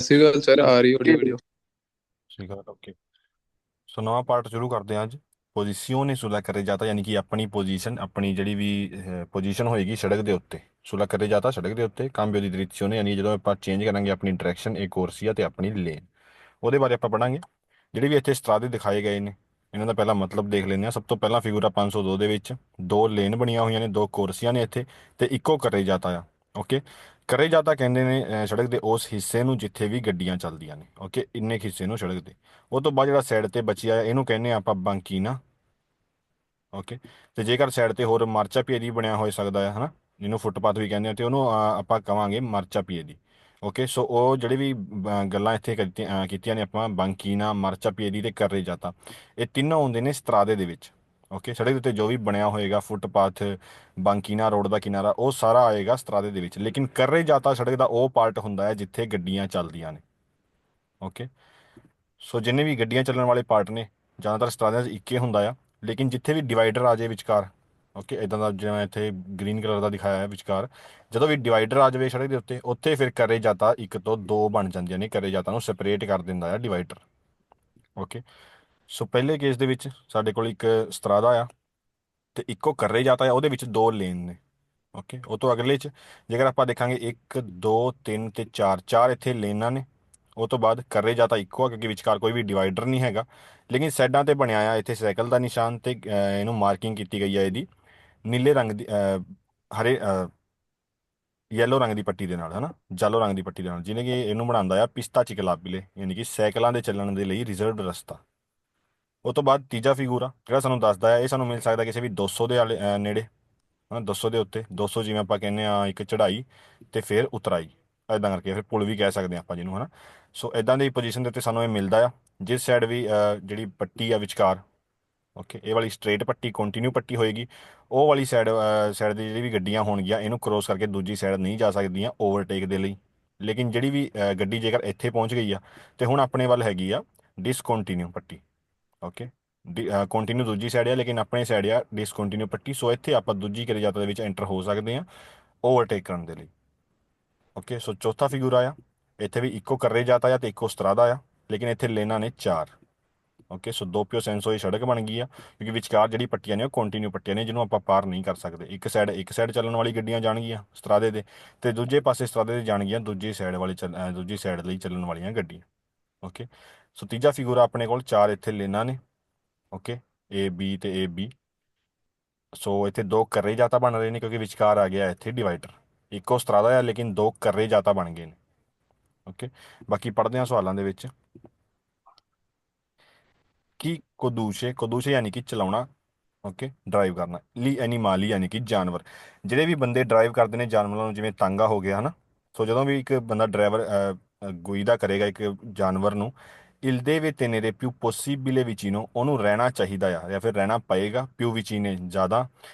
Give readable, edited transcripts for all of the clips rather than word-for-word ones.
ਸਤਿ ਸਰ ਆ ਰਹੀ ਆਡੀਓ ਵੀਡੀਓ। ਠੀਕ ਹੈ ਓਕੇ। ਸੋ ਨਵਾਂ ਪਾਰਟ ਸ਼ੁਰੂ ਕਰਦੇ ਹਾਂ ਅੱਜ। ਪੋਜੀਸੀone ਸੁਲਾ ਕਰੇ ਜਾਤਾ ਯਾਨੀ ਕਿ ਆਪਣੀ ਪੋਜੀਸ਼ਨ, ਆਪਣੀ ਜਿਹੜੀ ਵੀ ਪੋਜੀਸ਼ਨ ਹੋਏਗੀ ਸੜਕ ਦੇ ਉੱਤੇ, ਸੁਲਾ ਕਰੇ ਜਾਤਾ ਸੜਕ ਦੇ ਉੱਤੇ ਕਾਂਬਿਓ ਦੀ ਡਾਇਰੈਕਸ਼ਨ ਯਾਨੀ ਜਦੋਂ ਆਪਾਂ ਚੇਂਜ ਕਰਾਂਗੇ ਆਪਣੀ ਡਾਇਰੈਕਸ਼ਨ, ਇਹ ਕੋਰਸੀਆ ਤੇ ਆਪਣੀ ਲੇਨ, ਉਹਦੇ ਬਾਰੇ ਆਪਾਂ ਪੜਾਂਗੇ। ਜਿਹੜੇ ਵੀ ਇੱਥੇ ਸਟਰਾਦੇ ਦਿਖਾਏ ਗਏ ਨੇ ਇਹਨਾਂ ਦਾ ਪਹਿਲਾਂ ਮਤਲਬ ਦੇਖ ਲੈਂਦੇ ਹਾਂ। ਸਭ ਤੋਂ ਪਹਿਲਾਂ ਫਿਗੂਰਾ 502 ਦੇ ਵਿੱਚ ਦੋ ਲੇਨ ਬਣੀਆਂ ਹੋਈਆਂ ਨੇ, ਦੋ ਕੋਰਸੀਆਂ ਨੇ ਇੱਥੇ, ਤੇ ਇੱਕੋ ਕਰੇ ਜਾਤਾ ਆ। ਓਕੇ, ਕਰੇ ਜਾਤਾ ਕਹਿੰਦੇ ਨੇ ਸੜਕ ਦੇ ਉਸ ਹਿੱਸੇ ਨੂੰ ਜਿੱਥੇ ਵੀ ਗੱਡੀਆਂ ਚੱਲਦੀਆਂ ਨੇ। ਓਕੇ, ਇੰਨੇ ਕੁ ਹਿੱਸੇ ਨੂੰ ਸੜਕ ਦੇ। ਉਹ ਤੋਂ ਬਾਅਦ ਜਿਹੜਾ ਸਾਈਡ ਤੇ ਬਚਿਆ ਆ ਇਹਨੂੰ ਕਹਿੰਦੇ ਆ ਆਪਾਂ ਬਾਂਕੀਨਾ। ਓਕੇ, ਤੇ ਜੇਕਰ ਸਾਈਡ ਤੇ ਹੋਰ ਮਰਚਾ ਪੀਏਦੀ ਬਣਿਆ ਹੋ ਸਕਦਾ ਹੈ ਹਨਾ, ਜਿਹਨੂੰ ਫੁੱਟਪਾਥ ਵੀ ਕਹਿੰਦੇ ਆ, ਤੇ ਉਹਨੂੰ ਆਪਾਂ ਕਵਾਂਗੇ ਮਰਚਾ ਪੀਏਦੀ। ਓਕੇ, ਸੋ ਉਹ ਜਿਹੜੇ ਵੀ ਗੱਲਾਂ ਇੱਥੇ ਕੀਤੀਆਂ ਨੇ ਆਪਾਂ, ਬਾਂਕੀਨਾ, ਮਰਚਾ ਪੀਏਦੀ ਤੇ ਕਰਰੇ ਜਾਤਾ, ਇਹ ਤਿੰਨੋਂ ਆਉਂਦੇ ਨੇ ਸਤਰਾਦੇ ਦੇ ਵਿੱਚ। ਓਕੇ, ਸੜਕ ਦੇ ਉੱਤੇ ਜੋ ਵੀ ਬਣਿਆ ਹੋਏਗਾ ਫੁੱਟਪਾਥ, ਬਾਂਕੀਨਾ ਰੋਡ ਦਾ ਕਿਨਾਰਾ, ਉਹ ਸਾਰਾ ਆਏਗਾ ਸਤਰਾਦੇ ਦੇ ਵਿੱਚ। ਲੇਕਿਨ ਕਰਰੇ ਜਾਤਾ ਸੜਕ ਦਾ ਉਹ ਪਾਰਟ ਹੁੰਦਾ ਹੈ ਜਿੱਥੇ ਗੱਡੀਆਂ ਚੱਲਦੀਆਂ ਨੇ। ਓਕੇ, ਸੋ ਜਿੰਨੇ ਵੀ ਗੱਡੀਆਂ ਚੱਲਣ ਵਾਲੇ ਪਾਰਟ ਨੇ ਜ਼ਿਆਦਾਤਰ ਸਟਰਾਦਿਆਂ 'ਚ ਇੱਕੇ ਹੁੰਦਾ ਆ। ਲੇਕਿਨ ਜਿੱਥੇ ਵੀ ਡਿਵਾਈਡਰ ਆ ਜਾਏ ਵਿਚਕਾਰ, ਓਕੇ, ਇਦਾਂ ਦਾ ਜਿਵੇਂ ਇੱਥੇ ਗ੍ਰੀਨ ਕਲਰ ਦਾ ਦਿਖਾਇਆ ਹੈ ਵਿਚਕਾਰ, ਜਦੋਂ ਵੀ ਡਿਵਾਈਡਰ ਆ ਜਾਵੇ ਸੜਕ ਦੇ ਉੱਤੇ, ਉੱਥੇ ਫਿਰ ਕਰੇ ਜਾਤਾ ਇੱਕ ਤੋਂ ਦੋ ਬਣ ਜਾਂਦੀਆਂ ਨੇ। ਕਰੇ ਜਾਤਾ ਨੂੰ ਸੈਪਰੇਟ ਕਰ ਦਿੰਦਾ ਆ ਡਿਵਾਈਡਰ। ਓਕੇ, ਸੋ ਪਹਿਲੇ ਕੇਸ ਦੇ ਵਿੱਚ ਸਾਡੇ ਕੋਲ ਇੱਕ ਸਤਰਾਦਾ ਆ ਤੇ ਇੱਕੋ ਕਰਰੇ ਜਾਤਾ ਆ, ਉਹਦੇ ਵਿੱਚ ਦੋ ਲੇਨ ਨੇ। ਓਕੇ, ਉਹ ਤੋਂ ਅਗਲੇ 'ਚ ਜੇਕਰ ਆਪਾਂ ਦੇਖਾਂਗੇ 1 2 3 ਤੇ 4, ਚਾਰ ਇੱਥੇ ਲੇਨਾਂ ਨੇ। ਉਹ ਤੋਂ ਬਾਅਦ ਕਰਰੇ ਜਾਤਾ ਇੱਕੋ ਆ ਕਿਉਂਕਿ ਵਿਚਕਾਰ ਕੋਈ ਵੀ ਡਿਵਾਈਡਰ ਨਹੀਂ ਹੈਗਾ। ਲੇਕਿਨ ਸਾਈਡਾਂ ਤੇ ਬਣਿਆ ਆ ਇੱਥੇ ਸਾਈਕਲ ਦਾ ਨਿਸ਼ਾਨ, ਤੇ ਇਹਨੂੰ ਮਾਰਕਿੰਗ ਕੀਤੀ ਗਈ ਹੈ ਇਹਦੀ ਨੀਲੇ ਰੰਗ ਦੀ, ਹਰੇ ਯੈਲੋ ਰੰਗ ਦੀ ਪੱਟੀ ਦੇ ਨਾਲ, ਹਨਾ, ਜਾਲੋ ਰੰਗ ਦੀ ਪੱਟੀ ਦੇ ਨਾਲ, ਜਿਹਨੇ ਕਿ ਇਹਨੂੰ ਬਣਾਉਂਦਾ ਆ ਪਿਸਤਾ ਚਿਕਲਾਪੀਲੇ, ਯਾਨੀ ਕਿ ਸਾਈਕਲਾਂ ਦੇ ਚੱਲਣ ਦੇ ਲਈ ਰਿਜ਼ਰਵਡ ਰਸਤਾ। ਉਹ ਤੋਂ ਬਾਅਦ ਤੀਜਾ ਫਿਗੂਰ ਆ ਜਿਹੜਾ ਸਾਨੂੰ ਦੱਸਦਾ ਹੈ, ਇਹ ਸਾਨੂੰ ਮਿਲ ਸਕਦਾ ਕਿਸੇ ਵੀ 200 ਦੇ ਨੇੜੇ, ਹਾਂ 200 ਦੇ ਉੱਤੇ। 200 ਜਿਵੇਂ ਆਪਾਂ ਕਹਿੰਦੇ ਆ ਇੱਕ ਚੜ੍ਹਾਈ ਤੇ ਫਿਰ ਉਤਰਾਈ, ਇਦਾਂ ਕਰਕੇ ਫਿਰ ਪੁਲ ਵੀ ਕਹਿ ਸਕਦੇ ਹਾਂ ਆਪਾਂ ਜਿਹਨੂੰ, ਹਨਾ। ਸੋ ਇਦਾਂ ਦੀ ਪੋਜੀਸ਼ਨ ਦੇ ਉੱਤੇ ਸਾਨੂੰ ਇਹ ਮਿਲਦਾ ਆ। ਜਿਸ ਸਾਈਡ ਵੀ ਜਿਹੜੀ ਪੱਟੀ ਆ ਵਿਚਕਾਰ, ਓਕੇ, ਇਹ ਵਾਲੀ ਸਟ੍ਰੇਟ ਪੱਟੀ ਕੰਟੀਨਿਊ ਪੱਟੀ ਹੋਏਗੀ, ਉਹ ਵਾਲੀ ਸਾਈਡ, ਸਾਈਡ ਦੀ ਜਿਹੜੀ ਵੀ ਗੱਡੀਆਂ ਹੋਣਗੀਆਂ ਇਹਨੂੰ ਕ੍ਰੋਸ ਕਰਕੇ ਦੂਜੀ ਸਾਈਡ ਨਹੀਂ ਜਾ ਸਕਦੀਆਂ ਓਵਰਟੇਕ ਦੇ ਲਈ। ਲੇਕਿਨ ਜਿਹੜੀ ਵੀ ਗੱਡੀ ਜੇਕਰ ਇੱਥੇ ਪਹੁੰਚ ਗਈ ਆ ਤੇ ਹੁਣ ਆਪਣੇ ਵੱਲ ਹੈਗੀ ਆ ਡਿਸਕੰਟੀਨਿਊ ਪੱਟੀ। ਓਕੇ, ਕੰਟੀਨਿਊ ਦੂਜੀ ਸਾਈਡ ਆ ਲੇਕਿਨ ਆਪਣੇ ਸਾਈਡ ਆ ਡਿਸਕੰਟੀਨਿਊ ਪੱਟੀ। ਸੋ ਇੱਥੇ ਆਪਾਂ ਦੂਜੀ ਕਰੇ ਜਾਤਾ ਦੇ ਵਿੱਚ ਐਂਟਰ ਹੋ ਸਕਦੇ ਹਾਂ ਓਵਰਟੇਕ ਕਰਨ ਦੇ ਲਈ। ਓਕੇ, ਸੋ ਚੌਥਾ ਫਿਗੂਰ ਆਇਆ, ਇੱਥੇ ਵੀ ਇੱਕੋ ਕਰਰੇ ਜਾਤਾ ਆ ਤੇ ਇੱਕੋ ਸਤਰਾਦਾ ਆ, ਲੇਕਿਨ ਇੱਥੇ ਲੇਨਾਂ ਨੇ ਚਾਰ। ਓਕੇ, ਸੋ ਦੋਪਿਓ ਸੈਂਸੋ ਇਹ ਸੜਕ ਬਣ ਗਈ ਆ ਕਿਉਂਕਿ ਵਿਚਕਾਰ ਜਿਹੜੀ ਪੱਟੀਆਂ ਨੇ ਉਹ ਕੰਟੀਨਿਊ ਪੱਟੀਆਂ ਨੇ ਜਿਹਨੂੰ ਆਪਾਂ ਪਾਰ ਨਹੀਂ ਕਰ ਸਕਦੇ। ਇੱਕ ਸਾਈਡ ਚੱਲਣ ਵਾਲੀ ਗੱਡੀਆਂ ਜਾਣਗੀਆਂ ਸਤਰਾਦੇ ਦੇ, ਤੇ ਦੂਜੇ ਪਾਸੇ ਸਤਰਾਦੇ ਦੇ ਜਾਣਗੀਆਂ ਦੂਜੀ ਸਾਈਡ ਦੂਜੀ ਸਾਈਡ ਲਈ ਚੱਲਣ ਵਾਲੀਆਂ ਗੱਡੀਆਂ। ਓਕੇ, ਸੋ ਤੀਜਾ ਫਿਗੂਰ ਆਪਣੇ ਕੋਲ ਚਾਰ ਇੱਥੇ ਲੇਨਾਂ ਨੇ। ਓਕੇ, ਏ ਬੀ ਤੇ ਏ ਬੀ। ਸੋ ਇੱਥੇ ਦੋ ਕਰਰੇ ਜਾਤਾ ਬਣ ਰਹੇ ਨੇ ਕਿਉਂਕਿ ਵਿਚਕਾਰ ਆ ਗਿਆ ਇੱਥੇ ਡਿਵਾਈਡਰ। ਇੱਕੋ ਸਤਰਾਦਾ ਆ ਲੇਕਿਨ ਦੋ ਕਰਰੇ ਜਾਤਾ ਬਣ ਗਏ ਨੇ। ਓਕੇ, ਬਾਕੀ ਪੜ੍ਹਦੇ ਹਾਂ ਸਵਾਲਾਂ ਦੇ ਵਿੱਚ ਕਿ ਕੋਦੂਸ਼ੇ, ਕੋਦੂਸ਼ੇ ਯਾਨੀ ਕਿ ਚਲਾਉਣਾ, ਓਕੇ, ਡਰਾਈਵ ਕਰਨਾ, ਲੀ ਐਨੀਮਾਲੀ ਯਾਨੀ ਕਿ ਜਾਨਵਰ। ਜਿਹੜੇ ਵੀ ਬੰਦੇ ਡਰਾਈਵ ਕਰਦੇ ਨੇ ਜਾਨਵਰਾਂ ਨੂੰ, ਜਿਵੇਂ ਤਾਂਗਾ ਹੋ ਗਿਆ ਹਨਾ। ਸੋ ਜਦੋਂ ਵੀ ਇੱਕ ਬੰਦਾ ਡਰਾਈਵਰ ਗੁਈਦਾ ਕਰੇਗਾ ਇੱਕ ਜਾਨਵਰ ਨੂੰ, ਇਲਦੇ ਵੇ ਤੇਨੇਰੇ ਪਿù possibile vicino, ਉਹਨੂੰ ਰਹਿਣਾ ਚਾਹੀਦਾ ਆ ਜਾਂ ਫਿਰ ਰਹਿਣਾ ਪਏਗਾ। ਪਿù vicine ਜ਼ਿਆਦਾ,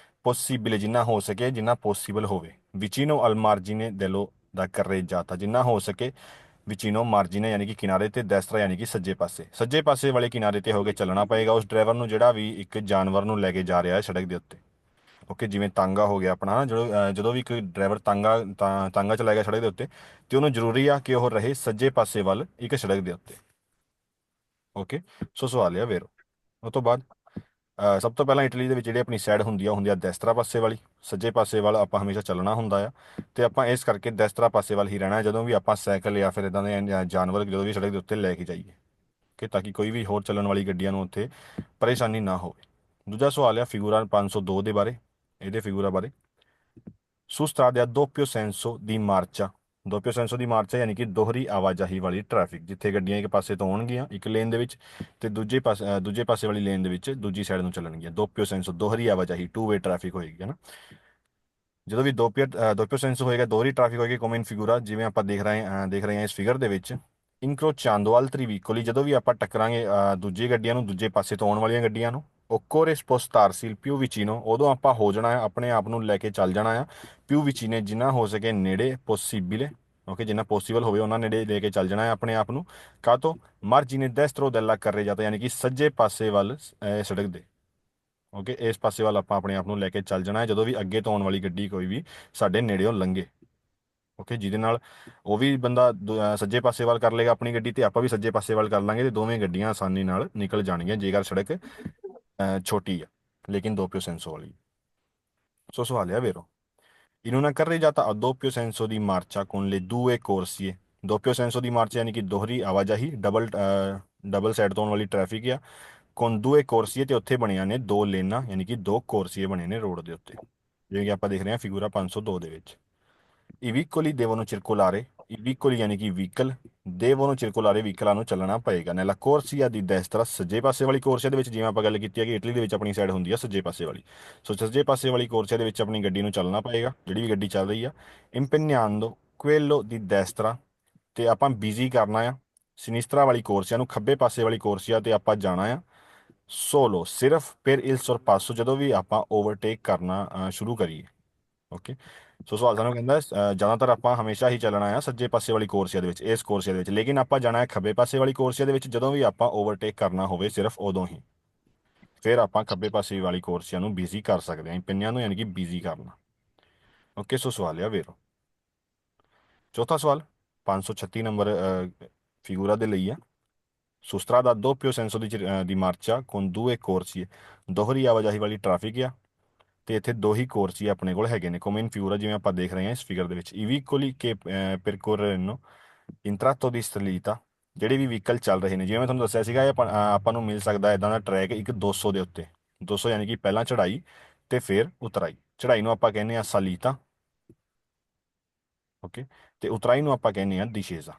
possibile ਜਿੰਨਾ ਹੋ ਸਕੇ, ਜਿੰਨਾ ਪੋਸੀਬਲ ਹੋਵੇ, vicino al margine dello da carreggiata ਜਿੰਨਾ ਹੋ ਸਕੇ ਵਿਚੀਨੋ ਮਾਰਜੀਨੇ ਯਾਨੀ ਕਿ ਕਿਨਾਰੇ ਤੇ, ਦੈਸਤਰਾ ਯਾਨੀ ਕਿ ਸੱਜੇ ਪਾਸੇ, ਸੱਜੇ ਪਾਸੇ ਵਾਲੇ ਕਿਨਾਰੇ ਤੇ ਹੋ ਕੇ ਚੱਲਣਾ ਪਏਗਾ ਉਸ ਡਰਾਈਵਰ ਨੂੰ ਜਿਹੜਾ ਵੀ ਇੱਕ ਜਾਨਵਰ ਨੂੰ ਲੈ ਕੇ ਜਾ ਰਿਹਾ ਹੈ ਸੜਕ ਦੇ ਉੱਤੇ। ਓਕੇ, ਜਿਵੇਂ ਤਾਂਗਾ ਹੋ ਗਿਆ ਆਪਣਾ, ਜਦੋਂ ਵੀ ਕੋਈ ਡਰਾਈਵਰ ਤਾਂਗਾ ਚਲਾਏਗਾ ਸੜਕ ਦੇ ਉੱਤੇ, ਤੇ ਉਹਨੂੰ ਜ਼ਰੂਰੀ ਆ ਕਿ ਉਹ ਰਹੇ ਸੱਜੇ ਪਾਸੇ ਵੱਲ ਇੱਕ ਸੜਕ ਦੇ ਉੱਤੇ। ਓਕੇ, ਸੋ ਸਵਾਲ ਆ ਵੇਰੋ। ਉਹ ਤੋਂ ਬਾਅਦ ਸਭ ਤੋਂ ਪਹਿਲਾਂ ਇਟਲੀ ਦੇ ਵਿੱਚ ਜਿਹੜੀ ਆਪਣੀ ਸਾਈਡ ਹੁੰਦੀ ਆ ਉਹ ਹੁੰਦੀ ਆ ਦੈਸਤਰਾ ਪਾਸੇ ਵਾਲੀ। ਸੱਜੇ ਪਾਸੇ ਵੱਲ ਆਪਾਂ ਹਮੇਸ਼ਾ ਚੱਲਣਾ ਹੁੰਦਾ ਆ, ਤੇ ਆਪਾਂ ਇਸ ਕਰਕੇ ਦੈਸਤਰਾ ਪਾਸੇ ਵੱਲ ਹੀ ਰਹਿਣਾ ਜਦੋਂ ਵੀ ਆਪਾਂ ਸਾਈਕਲ ਜਾਂ ਫਿਰ ਇਦਾਂ ਦੇ ਜਾਨਵਰ ਜਦੋਂ ਵੀ ਸੜਕ ਦੇ ਉੱਤੇ ਲੈ ਕੇ ਜਾਈਏ, ਕਿ ਤਾਂ ਕਿ ਕੋਈ ਵੀ ਹੋਰ ਚੱਲਣ ਵਾਲੀ ਗੱਡੀਆਂ ਨੂੰ ਉੱਥੇ ਪਰੇਸ਼ਾਨੀ ਨਾ ਹੋਵੇ। ਦੂਜਾ ਸਵਾਲ ਆ ਫਿਗੂਰਾ 502 ਦੇ ਬਾਰੇ, ਇਹਦੇ ਫਿਗੂਰਾ ਬਾਰੇ। ਸੁਸਟਾਦਿਆ ਦੋਪਿਓ ਸੈਂਸੋ ਦੀ ਮਾਰਚਾ, ਦੋਪਿਓ ਸੈਂਸੋ ਦੀ ਮਾਰਚਾ ਯਾਨੀ ਕਿ ਦੋਹਰੀ ਆਵਾਜਾਈ ਵਾਲੀ ਟ੍ਰੈਫਿਕ, ਜਿੱਥੇ ਗੱਡੀਆਂ ਇੱਕ ਪਾਸੇ ਤੋਂ ਆਉਣਗੀਆਂ ਇੱਕ ਲੇਨ ਦੇ ਵਿੱਚ, ਤੇ ਦੂਜੇ ਪਾਸੇ ਵਾਲੀ ਲੇਨ ਦੇ ਵਿੱਚ ਦੂਜੀ ਸਾਈਡ ਨੂੰ ਚੱਲਣਗੀਆਂ। ਦੋਪਿਓ ਸੈਂਸੋ ਦੋਹਰੀ ਆਵਾਜਾਈ, ਟੂ ਵੇ ਟ੍ਰੈਫਿਕ ਹੋਏਗੀ, ਹੈ ਨਾ। ਜਦੋਂ ਵੀ ਦੋਪਿਓ ਸੈਂਸੋ ਹੋਏਗਾ, ਦੋਹਰੀ ਟ੍ਰੈਫਿਕ ਹੋਏਗੀ। ਕੋਮਨ ਫਿਗੂਰਾ ਜਿਵੇਂ ਆਪਾਂ ਦੇਖ ਰਹੇ ਹਾਂ ਇਸ ਫਿਗਰ ਦੇ ਵਿੱਚ, ਇਨਕਰੋਚਾਂਦੋ altri veicoli ਜਦੋਂ ਵੀ ਆਪਾਂ ਟੱਕਰਾਂਗੇ ਦੂਜੀ ਗੱਡੀਆਂ ਨੂੰ, ਦੂਜੇ ਪਾਸੇ ਤੋਂ ਆਉਣ ਵਾਲੀਆਂ ਗੱਡੀਆਂ ਨੂੰ, occorre spostarsi il più vicino, ਉਦੋਂ ਆਪਾਂ ਹੋ ਜਾਣਾ ਹੈ, ਆਪਣੇ ਆਪ ਨੂੰ ਲੈ ਕੇ ਚੱਲ ਜਾਣਾ ਆ più vicine ਜਿੰਨਾ ਹੋ ਸਕੇ ਨੇੜੇ, possibile, ਓਕੇ, ਜਿੰਨਾ ਪੋਸੀਬਲ ਹੋਵੇ ਉਹਨਾਂ ਨੇੜੇ ਲੈ ਕੇ ਚੱਲ ਜਾਣਾ ਹੈ ਆਪਣੇ ਆਪ ਨੂੰ। ਕਾਹਤੋਂ ਮਾਰਜੀਨੇ destro della carreggiata ਯਾਨੀ ਕਿ ਸੱਜੇ ਪਾਸੇ ਵੱਲ ਸੜਕ ਦੇ। ਓਕੇ, ਇਸ ਪਾਸੇ ਵੱਲ ਆਪਾਂ ਆਪਣੇ ਆਪ ਨੂੰ ਲੈ ਕੇ ਚੱਲ ਜਾਣਾ ਹੈ ਜਦੋਂ ਵੀ ਅੱਗੇ ਤੋਂ ਆਉਣ ਵਾਲੀ ਗੱਡੀ ਕੋਈ ਵੀ ਸਾਡੇ ਨੇੜਿਓਂ ਲੰਘੇ। ਓਕੇ, ਜਿਹਦੇ ਨਾਲ ਉਹ ਵੀ ਬੰਦਾ ਸੱਜੇ ਪਾਸੇ ਵੱਲ ਕਰ ਲੇਗਾ ਆਪਣੀ ਗੱਡੀ, ਤੇ ਆਪਾਂ ਵੀ ਸੱਜੇ ਪਾਸੇ ਵੱਲ ਕਰ ਲਾਂਗੇ, ਤੇ ਦੋਵੇਂ ਗੱਡੀਆਂ ਆਸਾਨੀ ਨਾਲ ਨਿਕਲ ਜਾਣਗੀਆਂ ਜੇਕਰ ਸੜਕ ਛੋਟੀ ਆ ਲੇਕਿਨ doppio senso ਵਾਲੀ। ਸੋ ਸਵਾਲ ਆ vero, in una carreggiata a doppio senso di marcia con le due corsie, doppio senso di marcia ਯਾਨੀ ਕਿ ਦੋਹਰੀ ਆਵਾਜਾਈ, ਡਬਲ ਸਾਈਡ ਤੋਂ ਆਉਣ ਵਾਲੀ ਟ੍ਰੈਫਿਕ ਆ, con due corsie ਤੇ ਉੱਥੇ ਬਣੀਆਂ ਨੇ ਦੋ ਲੇਨਾਂ, ਯਾਨੀ ਕਿ ਦੋ ਕੋਰਸੀਏ ਬਣੇ ਨੇ ਰੋਡ ਦੇ ਉੱਤੇ, ਜਿਵੇਂ ਕਿ ਆਪਾਂ ਦੇਖ ਰਹੇ ਹਾਂ ਫਿਗੂਰਾ 502 ਦੇ ਵਿੱਚ। I vicoli devono circolare, i vicoli ਯਾਨੀ ਕਿ ਵਹੀਕਲ, devono circolare ਵਹੀਕਲਾਂ ਨੂੰ ਚੱਲਣਾ ਪਏਗਾ। nella corsia di destra, ਸੱਜੇ ਪਾਸੇ ਵਾਲੀ ਕੋਰਸੀਆ ਦੇ ਵਿੱਚ, ਜਿਵੇਂ ਆਪਾਂ ਗੱਲ ਕੀਤੀ ਹੈ ਕਿ ਇਟਲੀ ਦੇ ਵਿੱਚ ਆਪਣੀ ਸਾਈਡ ਹੁੰਦੀ ਆ ਸੱਜੇ ਪਾਸੇ ਵਾਲੀ, ਸੋ ਸੱਜੇ ਪਾਸੇ ਵਾਲੀ ਕੋਰਸੀਆ ਦੇ ਵਿੱਚ ਆਪਣੀ ਗੱਡੀ ਨੂੰ ਚੱਲਣਾ ਪਏਗਾ, ਜਿਹੜੀ ਵੀ ਗੱਡੀ ਚੱਲ ਰਹੀ ਆ। impegnando quello di destra, ਤੇ ਆਪਾਂ ਬਿਜ਼ੀ ਕਰਨਾ ਆ ਸਿਨਿਸਤਰਾ ਵਾਲੀ ਕੋਰਸੀਆ ਨੂੰ, ਖੱਬੇ ਪਾਸੇ ਵਾਲੀ ਕੋਰਸੀਆ ਤੇ ਆਪਾਂ ਜਾਣਾ ਆ। ਸੋਲੋ ਸਿਰਫ per il sorpasso, ਜਦੋਂ ਵੀ ਆਪਾਂ ਓਵਰਟੇਕ ਕਰਨਾ ਸ਼ੁਰੂ ਕਰੀਏ। ਓਕੇ, ਸੋ ਸਵਾਲ ਸਾਨੂੰ ਕਹਿੰਦਾ ਜ਼ਿਆਦਾਤਰ ਆਪਾਂ ਹਮੇਸ਼ਾ ਹੀ ਚੱਲਣਾ ਆ ਸੱਜੇ ਪਾਸੇ ਵਾਲੀ ਕੋਰਸੀਆ ਦੇ ਵਿੱਚ, ਇਸ ਕੋਰਸੀਆ ਦੇ ਵਿੱਚ, ਲੇਕਿਨ ਆਪਾਂ ਜਾਣਾ ਹੈ ਖੱਬੇ ਪਾਸੇ ਵਾਲੀ ਕੋਰਸੀਆ ਦੇ ਵਿੱਚ ਜਦੋਂ ਵੀ ਆਪਾਂ ਓਵਰਟੇਕ ਕਰਨਾ ਹੋਵੇ, ਸਿਰਫ ਉਦੋਂ ਹੀ। ਫਿਰ ਆਪਾਂ ਖੱਬੇ ਪਾਸੇ ਵਾਲੀ ਕੋਰਸੀਆ ਨੂੰ ਬਿਜ਼ੀ ਕਰ ਸਕਦੇ ਹਾਂ, ਪਿੰਨਿਆਂ ਨੂੰ, ਯਾਨੀ ਕਿ ਬਿਜ਼ੀ ਕਰਨਾ। ਓਕੇ, ਸੋ ਸਵਾਲ ਆ ਵੇਰੋ। ਚੌਥਾ ਸਵਾਲ 536 ਨੰਬਰ ਫਿਗੂਰਾ ਦੇ ਲਈ ਆ। Su strada a doppio senso di marcia con due corsie, ਦੋਹਰੀ ਆਵਾਜਾਈ ਵਾਲੀ ਟ੍ਰੈਫਿਕ ਆ, ਤੇ ਇੱਥੇ ਦੋ ਹੀ ਕੋਰਸੀ ਆਪਣੇ ਕੋਲ ਹੈਗੇ ਨੇ, ਕੋਮਨ ਫਿਗੂਰਾ ਜਿਵੇਂ ਆਪਾਂ ਦੇਖ ਰਹੇ ਹਾਂ ਇਸ ਫਿਗਰ ਦੇ ਵਿੱਚ। I vicoli che percorrono in tratto di salita, ਜਿਹੜੇ ਵੀ ਵਹੀਕਲ ਚੱਲ ਰਹੇ ਨੇ, ਜਿਵੇਂ ਮੈਂ ਤੁਹਾਨੂੰ ਦੱਸਿਆ ਸੀਗਾ, ਇਹ ਆਪਾਂ ਨੂੰ ਮਿਲ ਸਕਦਾ ਇਦਾਂ ਦਾ ਟਰੈਕ ਇੱਕ 200 ਦੇ ਉੱਤੇ, 200 ਯਾਨੀ ਕਿ ਪਹਿਲਾਂ ਚੜਾਈ ਤੇ ਫਿਰ ਉਤਰਾਈ। ਚੜਾਈ ਨੂੰ ਆਪਾਂ ਕਹਿੰਦੇ ਆ ਸਾਲੀਤਾ, ਓਕੇ, ਤੇ ਉਤਰਾਈ ਨੂੰ ਆਪਾਂ ਕਹਿੰਦੇ ਆ discesa।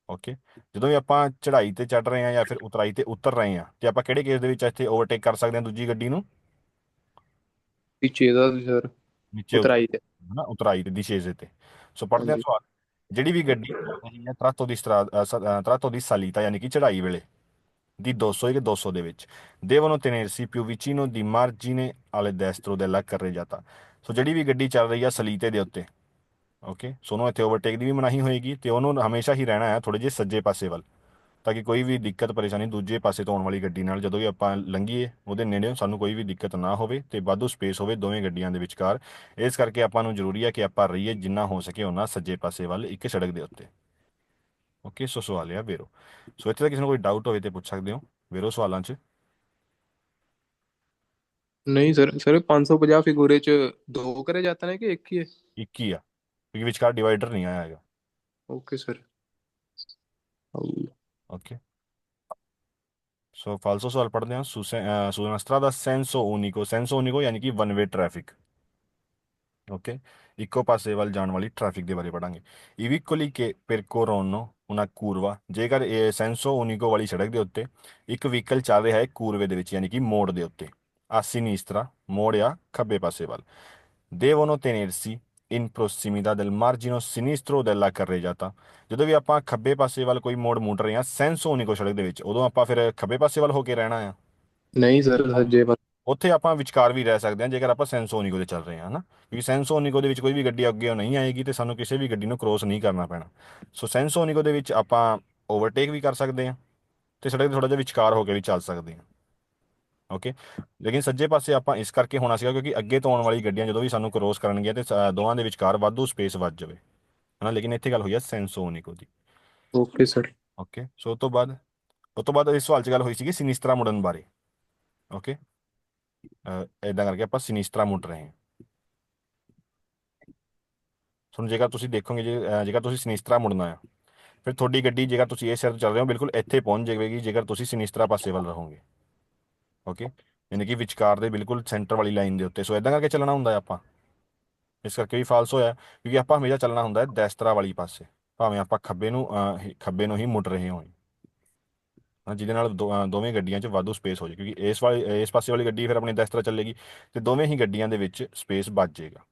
ਓਕੇ, ਜਦੋਂ ਵੀ ਆਪਾਂ ਚੜਾਈ ਤੇ ਚੜ ਰਹੇ ਹਾਂ ਜਾਂ ਫਿਰ ਉਤਰਾਈ ਤੇ ਉਤਰ ਰਹੇ ਹਾਂ, ਤੇ ਆਪਾਂ ਕਿਹੜੇ ਕੇਸ ਦੇ ਵਿੱਚ ਇੱਥੇ ਓਵਰਟੇਕ ਕਰ ਸਕਦੇ ਹਾਂ ਦੂਜੀ ਗੱਡੀ ਨੂੰ? ਪਿੱਛੇ ਦਾ ਸਰ, ਨੀਚੇ ਉਤਰਾਈ ਤੇ। ਹਨਾ, ਉਤਰਾਈ ਤੇ discese ਤੇ। ਸੋ ਪੜ੍ਹਦੇ ਹਾਂ ਹਾਂਜੀ। ਸਵਾਲ। ਜਿਹੜੀ ਵੀ ਗੱਡੀ ਚੱਲ ਰਹੀ ਹੈ tratto di salita, ਯਾਨੀ ਕਿ ਚੜਾਈ ਵੇਲੇ, di 200 ਕਿ 200 ਦੇ ਵਿੱਚ, devono tenersi più vicino di margine alle destro della carreggiata, ਸੋ ਜਿਹੜੀ ਵੀ ਗੱਡੀ ਚੱਲ ਰਹੀ ਆ ਸਲੀਤੇ ਦੇ ਉੱਤੇ, ਓਕੇ, ਸੋ ਉਹਨੂੰ ਇੱਥੇ ਓਵਰਟੇਕ ਦੀ ਵੀ ਮਨਾਹੀ ਹੋਏਗੀ, ਤੇ ਉਹਨੂੰ ਹਮੇਸ਼ਾ ਹੀ ਰਹਿਣਾ ਹੈ ਥੋੜੇ ਜਿਹੇ ਸੱਜੇ ਪਾਸੇ ਵੱਲ, ਤਾਂ ਕਿ ਕੋਈ ਵੀ ਦਿੱਕਤ ਪਰੇਸ਼ਾਨੀ ਦੂਜੇ ਪਾਸੇ ਤੋਂ ਆਉਣ ਵਾਲੀ ਗੱਡੀ ਨਾਲ ਜਦੋਂ ਵੀ ਆਪਾਂ ਲੰਘੀਏ ਉਹਦੇ ਨੇੜੇ ਸਾਨੂੰ ਕੋਈ ਵੀ ਦਿੱਕਤ ਨਾ ਹੋਵੇ, ਤੇ ਵਾਧੂ ਸਪੇਸ ਹੋਵੇ ਦੋਵੇਂ ਗੱਡੀਆਂ ਦੇ ਵਿਚਕਾਰ। ਇਸ ਕਰਕੇ ਆਪਾਂ ਨੂੰ ਜ਼ਰੂਰੀ ਹੈ ਕਿ ਆਪਾਂ ਰਹੀਏ ਜਿੰਨਾ ਹੋ ਸਕੇ ਉਹਨਾਂ ਸੱਜੇ ਪਾਸੇ ਵੱਲ ਇੱਕ ਸੜਕ ਦੇ ਉੱਤੇ। ਓਕੇ, ਸੋ ਸਵਾਲ ਆ ਵੇਰੋ। ਸੋ ਇੱਥੇ ਤਾਂ ਕਿਸੇ ਨੂੰ ਕੋਈ ਡਾਊਟ ਹੋਵੇ ਤੇ ਪੁੱਛ ਸਕਦੇ ਹੋ ਵੇਰੋ ਸਵਾਲਾਂ 'ਚ। ਨਹੀਂ ਸਰ, ਸਰ 550 ਫਿਗੂਰੇ ਚ ਦੋ ਕਰੇ ਜਾਤਾ ਹੈ ਕਿ ਇੱਕ ਹੀ ਹੈ? ਇੱਕ ਹੀ ਆ, ਕਿਉਂਕਿ ਵਿਚਕਾਰ ਡਿਵਾਈਡਰ ਨਹੀਂ ਆਇਆ ਹੈਗਾ। Okay sir. ਓਕੇ, ਸੋ ਫਾਲਸੋ ਸਵਾਲ ਪੜ੍ਹਦੇ ਹਾਂ। ਸੁਨਾ strada senso unico, senso unico ਯਾਨੀ ਕਿ ਵਨ ਵੇ ਟ੍ਰੈਫਿਕ। ਓਕੇ, ਇੱਕੋ ਪਾਸੇ ਵੱਲ ਜਾਣ ਵਾਲੀ ਟ੍ਰੈਫਿਕ ਦੇ ਬਾਰੇ ਪੜਾਂਗੇ। I vicoli che percorrono una curva, ਜੇਕਰ ਇਹ ਸੈਂਸੋ ਉਨੀਕੋ ਵਾਲੀ ਸੜਕ ਦੇ ਉੱਤੇ ਇੱਕ ਵਹੀਕਲ ਚੱਲ ਰਿਹਾ ਹੈ ਕੂਰਵੇ ਦੇ ਵਿੱਚ, ਯਾਨੀ ਕਿ ਮੋੜ ਦੇ ਉੱਤੇ, ਆ sinistra, ਮੋੜ ਆ ਖੱਬੇ ਪਾਸੇ ਵੱਲ, devono tenersi in prossimità del margine sinistro della carreggiata, ਜਦੋਂ ਵੀ ਆਪਾਂ ਖੱਬੇ ਪਾਸੇ ਵੱਲ ਕੋਈ ਮੋੜ ਮੁੜ ਰਹੇ ਹਾਂ ਸੈਂਸੋ ਉਨੀਕੋ ਸੜਕ ਦੇ ਵਿੱਚ, ਉਦੋਂ ਆਪਾਂ ਫਿਰ ਖੱਬੇ ਪਾਸੇ ਵੱਲ ਹੋ ਕੇ ਰਹਿਣਾ ਆ। नहीं सर, सज्जे पास। ਉੱਥੇ ਆਪਾਂ ਵਿਚਕਾਰ ਵੀ ਰਹਿ ਸਕਦੇ ਹਾਂ ਜੇਕਰ ਆਪਾਂ ਸੈਂਸੋਨੀਕੋ ਤੇ ਚੱਲ ਰਹੇ ਹਾਂ, ਹਨਾ, ਕਿਉਂਕਿ ਸੈਂਸੋਨੀਕੋ ਦੇ ਵਿੱਚ ਕੋਈ ਵੀ ਗੱਡੀ ਅੱਗੇ ਨਹੀਂ ਆਏਗੀ ਤੇ ਸਾਨੂੰ ਕਿਸੇ ਵੀ ਗੱਡੀ ਨੂੰ ਕ੍ਰੋਸ ਨਹੀਂ ਕਰਨਾ ਪੈਣਾ। ਸੋ ਸੈਂਸੋਨੀਕੋ ਦੇ ਵਿੱਚ ਆਪਾਂ ਓਵਰਟੇਕ ਵੀ ਕਰ ਸਕਦੇ ਹਾਂ ਤੇ ਸੜਕ ਦੇ ਥੋੜਾ ਜਿਹਾ ਵਿਚਕਾਰ ਹੋ ਕੇ ਵੀ ਚੱਲ ਸਕਦੇ ਹਾਂ। ਓਕੇ, ਲੇਕਿਨ ਸੱਜੇ ਪਾਸੇ ਆਪਾਂ ਇਸ ਕਰਕੇ ਹੋਣਾ ਸੀਗਾ ਕਿਉਂਕਿ ਅੱਗੇ ਤੋਂ ਆਉਣ ਵਾਲੀ ਗੱਡੀਆਂ ਜਦੋਂ ਵੀ ਸਾਨੂੰ ਕ੍ਰੋਸ ਕਰਨਗੀਆਂ ਤੇ ਦੋਵਾਂ ਦੇ ਵਿਚਕਾਰ ਵਾਧੂ ਸਪੇਸ ਵੱਜ ਜਾਵੇ, ਹਨਾ, ਲੇਕਿਨ ਇੱਥੇ ਗੱਲ ਹੋਈ ਹੈ ਸੈਂਸੋਨੀਕੋ ਦੀ। Okay sir. ਓਕੇ, ਸੋ ਉਸ ਤੋਂ ਬਾਅਦ ਇਸ ਸਵਾਲ 'ਚ ਗੱਲ ਹੋਈ ਸੀਗੀ ਸਿਨਿਸਤਰਾ ਮੁੜਨ ਬਾਰੇ। ਓਕੇ, ਇਦਾਂ ਕਰਕੇ ਆਪਾਂ ਸਿਨਿਸਤਰਾ ਮੁੜ ਰਹੇ ਹਾਂ। ਤੁਹਾਨੂੰ ਜੇਕਰ ਤੁਸੀਂ ਦੇਖੋਗੇ ਜੇਕਰ ਤੁਸੀਂ ਸਿਨਿਸਤਰਾ ਮੁੜਨਾ ਆ, ਫਿਰ ਤੁਹਾਡੀ ਗੱਡੀ ਜੇਕਰ ਤੁਸੀਂ ਇਹ ਸਾਈਡ ਤੋਂ ਚੱਲ ਰਹੇ ਹੋ ਬਿਲਕੁਲ ਇੱਥੇ ਪਹੁੰਚ ਜਾਵੇਗੀ ਜੇਕਰ ਤੁਸੀਂ ਸਿਨਿਸਤਰਾ ਪਾਸੇ ਵੱਲ ਰਹੋਗੇ। ਓਕੇ, ਯਾਨੀ ਕਿ ਵਿਚਕਾਰ ਦੇ ਬਿਲਕੁਲ ਸੈਂਟਰ ਵਾਲੀ ਲਾਈਨ ਦੇ ਉੱਤੇ। ਸੋ ਇਦਾਂ ਕਰਕੇ ਚੱਲਣਾ ਹੁੰਦਾ ਹੈ ਆਪਾਂ, ਇਸ ਕਰਕੇ ਵੀ ਫਾਲਸ ਹੋਇਆ ਕਿਉਂਕਿ ਆਪਾਂ ਹਮੇਸ਼ਾ ਚੱਲਣਾ ਹੁੰਦਾ ਹੈ ਦੈਸਤਰਾ ਵਾਲੀ ਪਾਸੇ, ਭਾਵੇਂ ਆਪਾਂ ਖੱਬੇ ਨੂੰ ਹੀ ਮੁੜ ਰਹੇ ਹੋਏ, ਜਿਹਦੇ ਨਾਲ ਦੋਵੇਂ ਗੱਡੀਆਂ 'ਚ ਵਾਧੂ ਸਪੇਸ ਹੋ ਜਾਏ, ਕਿਉਂਕਿ ਇਸ ਪਾਸੇ ਵਾਲੀ ਗੱਡੀ ਫਿਰ ਆਪਣੀ ਦੈਸਤਰਾ ਚੱਲੇਗੀ ਤੇ ਦੋਵੇਂ ਹੀ ਗੱਡੀਆਂ ਦੇ ਵਿੱਚ ਸਪੇਸ ਬਚ ਜਾਏਗਾ।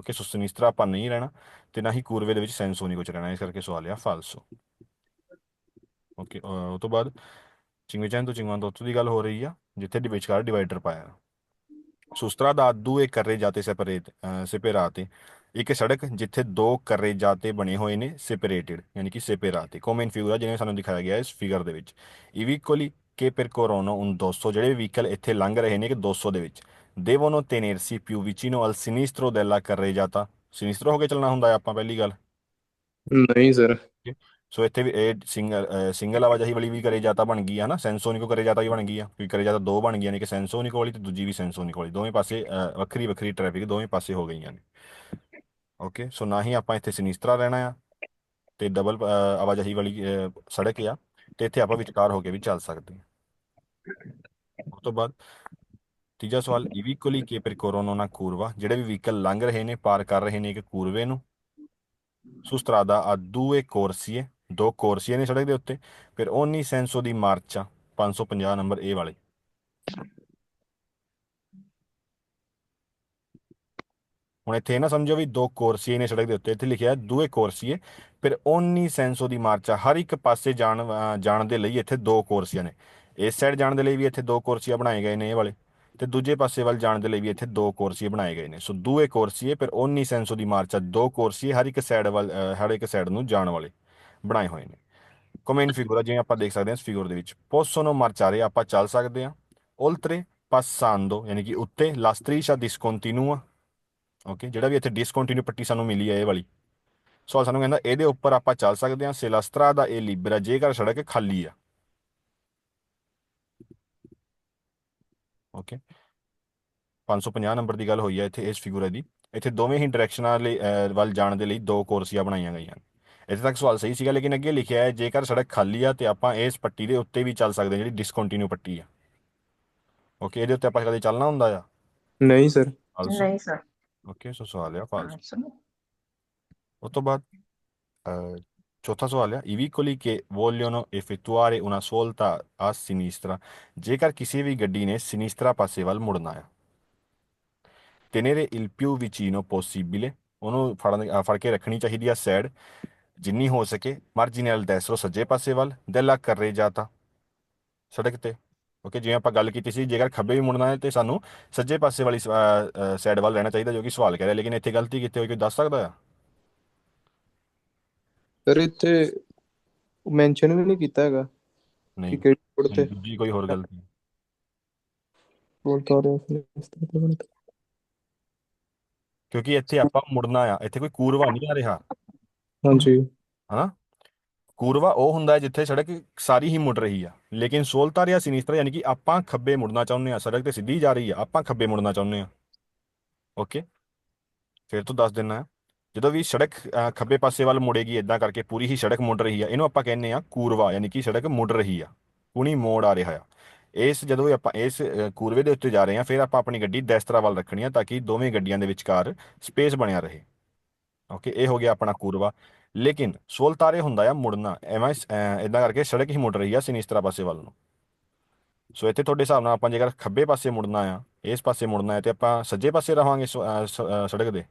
ਓਕੇ, ਸੋ ਸਿਨਿਸਤਰਾ ਆਪਾਂ ਨਹੀਂ ਰਹਿਣਾ ਤੇ ਨਾ ਹੀ ਕੂਰਵੇ ਦੇ ਵਿੱਚ ਸੈਂਸੋਨੀਕੋ ਚ ਰਹਿਣਾ, ਇਸ ਕਰਕੇ ਸਵਾਲ ਆ ਫਾਲਸੋ। ਓਕੇ, ਉਹ ਤੋਂ ਬਾਅਦ ਚਿੰਗਵੈਚੈਨ ਤੋਂ ਚਿੰਗਵਾਂਦੋਤੋ ਦੀ ਗੱਲ ਹੋ ਰਹੀ ਆ ਜਿੱਥੇ ਵਿਚਕਾਰ ਡਿਵਾਈਡਰ ਪਾਇਆ। ਸੁਸਤਰਾ ਦਾ ਦੂਏ ਕਰਰੇ ਜਾਤੇ ਸੇਪੇਰਾਤੇ, ਇੱਕ ਸੜਕ ਜਿੱਥੇ ਦੋ ਕਰਰੇ ਜਾਤੇ ਬਣੇ ਹੋਏ ਨੇ ਸੇਪਰੇਟਿਡ, ਯਾਨੀ ਕਿ ਸੇਪੇਰਾਤੇ, ਕੋਮਨ ਫਿਗਰ ਜਿਵੇਂ ਸਾਨੂੰ ਦਿਖਾਇਆ ਗਿਆ ਇਸ ਫਿਗਰ ਦੇ ਵਿੱਚ। ਇਵੀਕੋਲੀ ਕੇ percorrono un 200, ਜਿਹੜੇ ਵਹੀਕਲ ਇੱਥੇ ਲੰਘ ਰਹੇ ਨੇ ਕਿ 200 ਦੇ ਵਿੱਚ, devono tenersi più vicino al sinistro della carreggiata, ਸਿਨਿਸਟਰ ਹੋ ਕੇ ਚੱਲਣਾ ਹੁੰਦਾ ਹੈ ਆਪਾਂ, ਪਹਿਲੀ ਗੱਲ। ਨਹੀਂ ਸਰ। ਸੋ ਇੱਥੇ ਵੀ ਇਹ ਸਿੰਗਲ ਆਵਾਜਾਈ ਵਾਲੀ ਵੀ ਕਰੇ ਜਾਤਾ ਬਣ ਗਈ ਹੈ ਨਾ, ਸੈਂਸੋਨਿਕੋ ਕਰੇ ਜਾਤਾ ਵੀ ਬਣ ਗਈ ਆ, ਕਿਉਂਕਿ ਕਰੇ ਜਾਤਾ ਦੋ ਬਣ ਗਈਆਂ ਨੇ, ਕਿ ਸੈਂਸੋਨਿਕੋ ਵਾਲੀ ਤੇ ਦੂਜੀ ਵੀ ਸੈਂਸੋਨਿਕੋ ਵਾਲੀ, ਦੋਵੇਂ ਪਾਸੇ ਵੱਖਰੀ ਵੱਖਰੀ ਟ੍ਰੈਫਿਕ ਦੋਵੇਂ ਪਾਸੇ ਹੋ ਗਈਆਂ ਨੇ। ਓਕੇ, ਸੋ ਨਾ ਹੀ ਆਪਾਂ ਇੱਥੇ ਸਿਨਿਸਤਰਾ ਰਹਿਣਾ ਆ, ਤੇ ਡਬਲ ਆਵਾਜਾਈ ਵਾਲੀ ਸੜਕ ਆ, ਤੇ ਇੱਥੇ ਆਪਾਂ ਵਿਚਕਾਰ ਹੋ ਕੇ ਵੀ ਚੱਲ ਸਕਦੇ ਹਾਂ। ਉਸ ਤੋਂ ਬਾਅਦ ਤੀਜਾ ਸਵਾਲ, ਇਵੀਕੁਅਲੀ ਕੇ ਪਰਕੋਰੋਨੋ ਨਾ ਕੂਰਵਾ, ਜਿਹੜੇ ਵੀ ਵਹੀਕਲ ਲੰਘ ਰਹੇ ਨੇ, ਪਾਰ ਕਰ ਰਹੇ ਨੇ ਇੱਕ ਕੂਰਵੇ ਨੂੰ, ਸੁਸਤਰਾਦਾ ਆ ਦੂਏ ਕੋਰਸੀਏ, ਦੋ ਕੋਰਸੀਏ ਨੇ ਸੜਕ ਦੇ ਉੱਤੇ, ਫਿਰ ਓਨੀ ਸੈਂਸੋ ਦੀ ਮਾਰਚਾ, 550 ਨੰਬਰ ਏ ਵਾਲੇ। ਹੁਣ ਇੱਥੇ ਇਹ ਨਾ ਸਮਝੋ ਵੀ ਦੋ ਕੋਰਸੀਏ ਨੇ ਸੜਕ ਦੇ ਉੱਤੇ, ਇੱਥੇ ਲਿਖਿਆ ਦੂਏ ਕੋਰਸੀਏ, ਫਿਰ ਓਨੀ ਸੈਂਸੋ ਦੀ ਮਾਰਚਾ, ਹਰ ਇੱਕ ਪਾਸੇ ਜਾਣ ਦੇ ਲਈ ਇੱਥੇ ਦੋ ਕੋਰਸੀਆਂ ਨੇ। ਇਸ ਸਾਈਡ ਜਾਣ ਦੇ ਲਈ ਵੀ ਇੱਥੇ ਦੋ ਕੋਰਸੀਆ ਬਣਾਏ ਗਏ ਨੇ ਇਹ ਵਾਲੇ, ਤੇ ਦੂਜੇ ਪਾਸੇ ਵੱਲ ਜਾਣ ਦੇ ਲਈ ਵੀ ਇੱਥੇ ਦੋ ਕੋਰਸੀਏ ਬਣਾਏ ਗਏ ਨੇ। ਸੋ ਦੂਏ ਕੋਰਸੀਏ ਫਿਰ ਓਨੀ ਸੈਂਸੋ ਦੀ ਮਾਰਚਾ, ਦੋ ਕੋਰਸੀਏ ਹਰ ਇੱਕ ਸਾਈਡ ਵੱਲ, ਹਰ ਇੱਕ ਸਾਈਡ ਨੂੰ ਜਾਣ ਵਾਲੇ ਬਣਾਏ ਹੋਏ ਨੇ। ਕਮੇਨ ਫਿਗੂਰਾ ਜਿਵੇਂ ਆਪਾਂ ਦੇਖ ਸਕਦੇ ਹਾਂ ਇਸ ਫਿਗਰ ਦੇ ਵਿੱਚ, ਪੋਸੋਨੋ ਮਾਰਚਾਰੇ ਆਪਾਂ ਚੱਲ ਸਕਦੇ ਹਾਂ, ਓਲਤਰੇ ਪਾਸਾਂਦੋ ਯਾਨੀ ਕਿ ਉੱਤੇ, ਲਾਸਟਰੀਸ਼ਾ ਡਿਸਕੰਟੀਨੂਆ, ਓਕੇ, ਜਿਹੜਾ ਵੀ ਇੱਥੇ ਡਿਸਕੰਟੀਨਿਊ ਪੱਟੀ ਸਾਨੂੰ ਮਿਲੀ ਹੈ ਇਹ ਵਾਲੀ, ਸੋ ਸਾਨੂੰ ਕਹਿੰਦਾ ਇਹਦੇ ਉੱਪਰ ਆਪਾਂ ਚੱਲ ਸਕਦੇ ਹਾਂ, ਸੇਲਾਸਤਰਾ ਦਾ ਇਹ ਲਿਬਰਾ, ਜੇਕਰ ਸੜਕ ਖਾਲੀ ਆ। ਓਕੇ, 550 ਨੰਬਰ ਦੀ ਗੱਲ ਹੋਈ ਹੈ ਇੱਥੇ ਇਸ ਫਿਗਰ ਦੀ। ਇੱਥੇ ਦੋਵੇਂ ਹੀ ਡਾਇਰੈਕਸ਼ਨਾਂ ਲਈ ਵੱਲ ਜਾਣ ਦੇ ਲਈ ਦੋ ਕੋਰਸੀਆਂ ਬਣਾਈਆਂ ਗਈਆਂ। ਇੱਥੇ ਤੱਕ ਸਵਾਲ ਸਹੀ ਸੀਗਾ, ਲੇਕਿਨ ਅੱਗੇ ਲਿਖਿਆ ਹੈ ਜੇਕਰ ਸੜਕ ਖਾਲੀ ਆ ਤੇ ਆਪਾਂ ਇਸ ਪੱਟੀ ਦੇ ਉੱਤੇ ਵੀ ਚੱਲ ਸਕਦੇ ਹਾਂ, ਜਿਹੜੀ ਡਿਸਕੰਟੀਨਿਊ ਪੱਟੀ ਆ। ਓਕੇ, ਇਹਦੇ ਉੱਤੇ ਆਪਾਂ ਕਦੇ ਚੱਲਣਾ ਹੁੰਦਾ ਆ? ਨਹੀਂ ਸਰ। ਆਲਸੋ। ਨਹੀਂ ਸਰ। ਓਕੇ, ਸੋ ਸਵਾਲ ਆ ਫਾਲਸ। ਉਸ ਤੋਂ ਬਾਅਦ ਚੌਥਾ ਸਵਾਲ ਆ, ਇਵੀਕੋਲੀ ਕੇ ਵੋਲਿਓਨੋ ਇਫੈਕਟੁਆਰੇ una svolta a sinistra, ਜੇਕਰ ਕਿਸੇ ਵੀ ਗੱਡੀ ਨੇ ਸਿਨਿਸਤਰਾ ਪਾਸੇ ਵੱਲ ਮੁੜਨਾ ਆ। tenere il più vicino possibile, ਉਹਨੂੰ ਫੜ ਕੇ ਰੱਖਣੀ ਚਾਹੀਦੀ ਆ ਸਾਈਡ ਜਿੰਨੀ ਹੋ ਸਕੇ, ਮਾਰਜੀਨੇ ਅਲ ਡੈਸਟਰੋ, ਸੱਜੇ ਪਾਸੇ ਵੱਲ, della carreggiata, ਸੜਕ ਤੇ। ਓਕੇ, ਜਿਵੇਂ ਆਪਾਂ ਗੱਲ ਕੀਤੀ ਸੀ, ਜੇਕਰ ਖੱਬੇ ਵੀ ਮੁੜਨਾ ਹੈ ਤੇ ਸਾਨੂੰ ਸੱਜੇ ਪਾਸੇ ਵਾਲੀ ਸਾਈਡ ਵੱਲ ਰਹਿਣਾ ਚਾਹੀਦਾ, ਜੋ ਕਿ ਸਵਾਲ ਕਹਿ ਰਿਹਾ, ਲੇਕਿਨ ਇੱਥੇ ਗਲਤੀ ਕਿੱਥੇ ਹੋਈ, ਕੋਈ ਦੱਸ ਸਕਦਾ ਆ? ਸਰ ਇੱਥੇ ਮੈਂਸ਼ਨ ਵੀ ਨਹੀਂ ਕੀਤਾ ਹੈਗਾ ਕਿ ਨਹੀਂ, ਕਿਹੜੀ ਰੋਡ ਨਹੀਂ ਤੇ ਦੂਜੀ ਕੋਈ ਹੋਰ ਗਲਤੀ। ਬੋਲਤਾ ਰਿਹਾ ਫਿਰ ਇਸ ਤਰ੍ਹਾਂ ਤੋਂ ਬਣਦਾ। ਕਿਉਂਕਿ ਇੱਥੇ ਆਪਾਂ ਮੁੜਨਾ ਆ, ਇੱਥੇ ਕੋਈ ਕੂਰਵਾ ਨਹੀਂ ਆ ਰਿਹਾ, ਹਾਂਜੀ। ਹਨਾ। ਕੂਰਵਾ ਉਹ ਹੁੰਦਾ ਹੈ ਜਿੱਥੇ ਸੜਕ ਸਾਰੀ ਹੀ ਮੁੜ ਰਹੀ ਆ, ਲੇਕਿਨ ਸੋਲਤਾ ਜਾਂ ਸਿਨੀਸਤਰਾ ਯਾਨੀ ਕਿ ਆਪਾਂ ਖੱਬੇ ਮੁੜਨਾ ਚਾਹੁੰਦੇ ਆ, ਸੜਕ ਤੇ ਸਿੱਧੀ ਜਾ ਰਹੀ ਆ, ਆਪਾਂ ਖੱਬੇ ਮੁੜਨਾ ਚਾਹੁੰਦੇ ਆ। ਓਕੇ, ਫਿਰ ਤੋਂ ਦੱਸ ਦਿੰਨਾ, ਜਦੋਂ ਵੀ ਸੜਕ ਖੱਬੇ ਪਾਸੇ ਵੱਲ ਮੁੜੇਗੀ, ਇਦਾਂ ਕਰਕੇ ਪੂਰੀ ਹੀ ਸੜਕ ਮੁੜ ਰਹੀ ਆ, ਇਹਨੂੰ ਆਪਾਂ ਕਹਿੰਦੇ ਆ ਕੂਰਵਾ, ਯਾਨੀ ਕਿ ਸੜਕ ਮੁੜ ਰਹੀ ਆ, ਕੁਣੀ ਮੋੜ ਆ ਰਿਹਾ ਆ। ਇਸ ਜਦੋਂ ਵੀ ਆਪਾਂ ਇਸ ਕੂਰਵੇ ਦੇ ਉੱਤੇ ਜਾ ਰਹੇ ਹਾਂ, ਫਿਰ ਆਪਾਂ ਆਪਣੀ ਗੱਡੀ ਦੈਸਤਰਾ ਵੱਲ ਰੱਖਣੀ ਆ, ਤਾਂ ਕਿ ਦੋਵੇਂ ਗੱਡੀਆਂ ਦੇ ਵਿਚਕਾਰ ਸਪੇਸ ਬਣਿਆ ਰਹੇ। ਓਕੇ, ਇਹ ਹੋ ਗਿਆ ਆਪਣਾ ਕੂਰਵਾ। ਲੇਕਿਨ ਸੋਲਤਾਰੇ ਹੁੰਦਾ ਆ ਮੁੜਨਾ, ਐਵੇਂ ਇਦਾਂ ਕਰਕੇ ਸੜਕ ਹੀ ਮੁੜ ਰਹੀ ਆ ਸਿਨੀਸਤਰਾ ਪਾਸੇ ਵੱਲ ਨੂੰ। ਸੋ ਇੱਥੇ ਤੁਹਾਡੇ ਹਿਸਾਬ ਨਾਲ ਆਪਾਂ ਜੇਕਰ ਖੱਬੇ ਪਾਸੇ ਮੁੜਨਾ ਆ, ਇਸ ਪਾਸੇ ਮੁੜਨਾ ਹੈ, ਤੇ ਆਪਾਂ ਸੱਜੇ ਪਾਸੇ ਰਹਾਂਗੇ ਸੜਕ ਦੇ,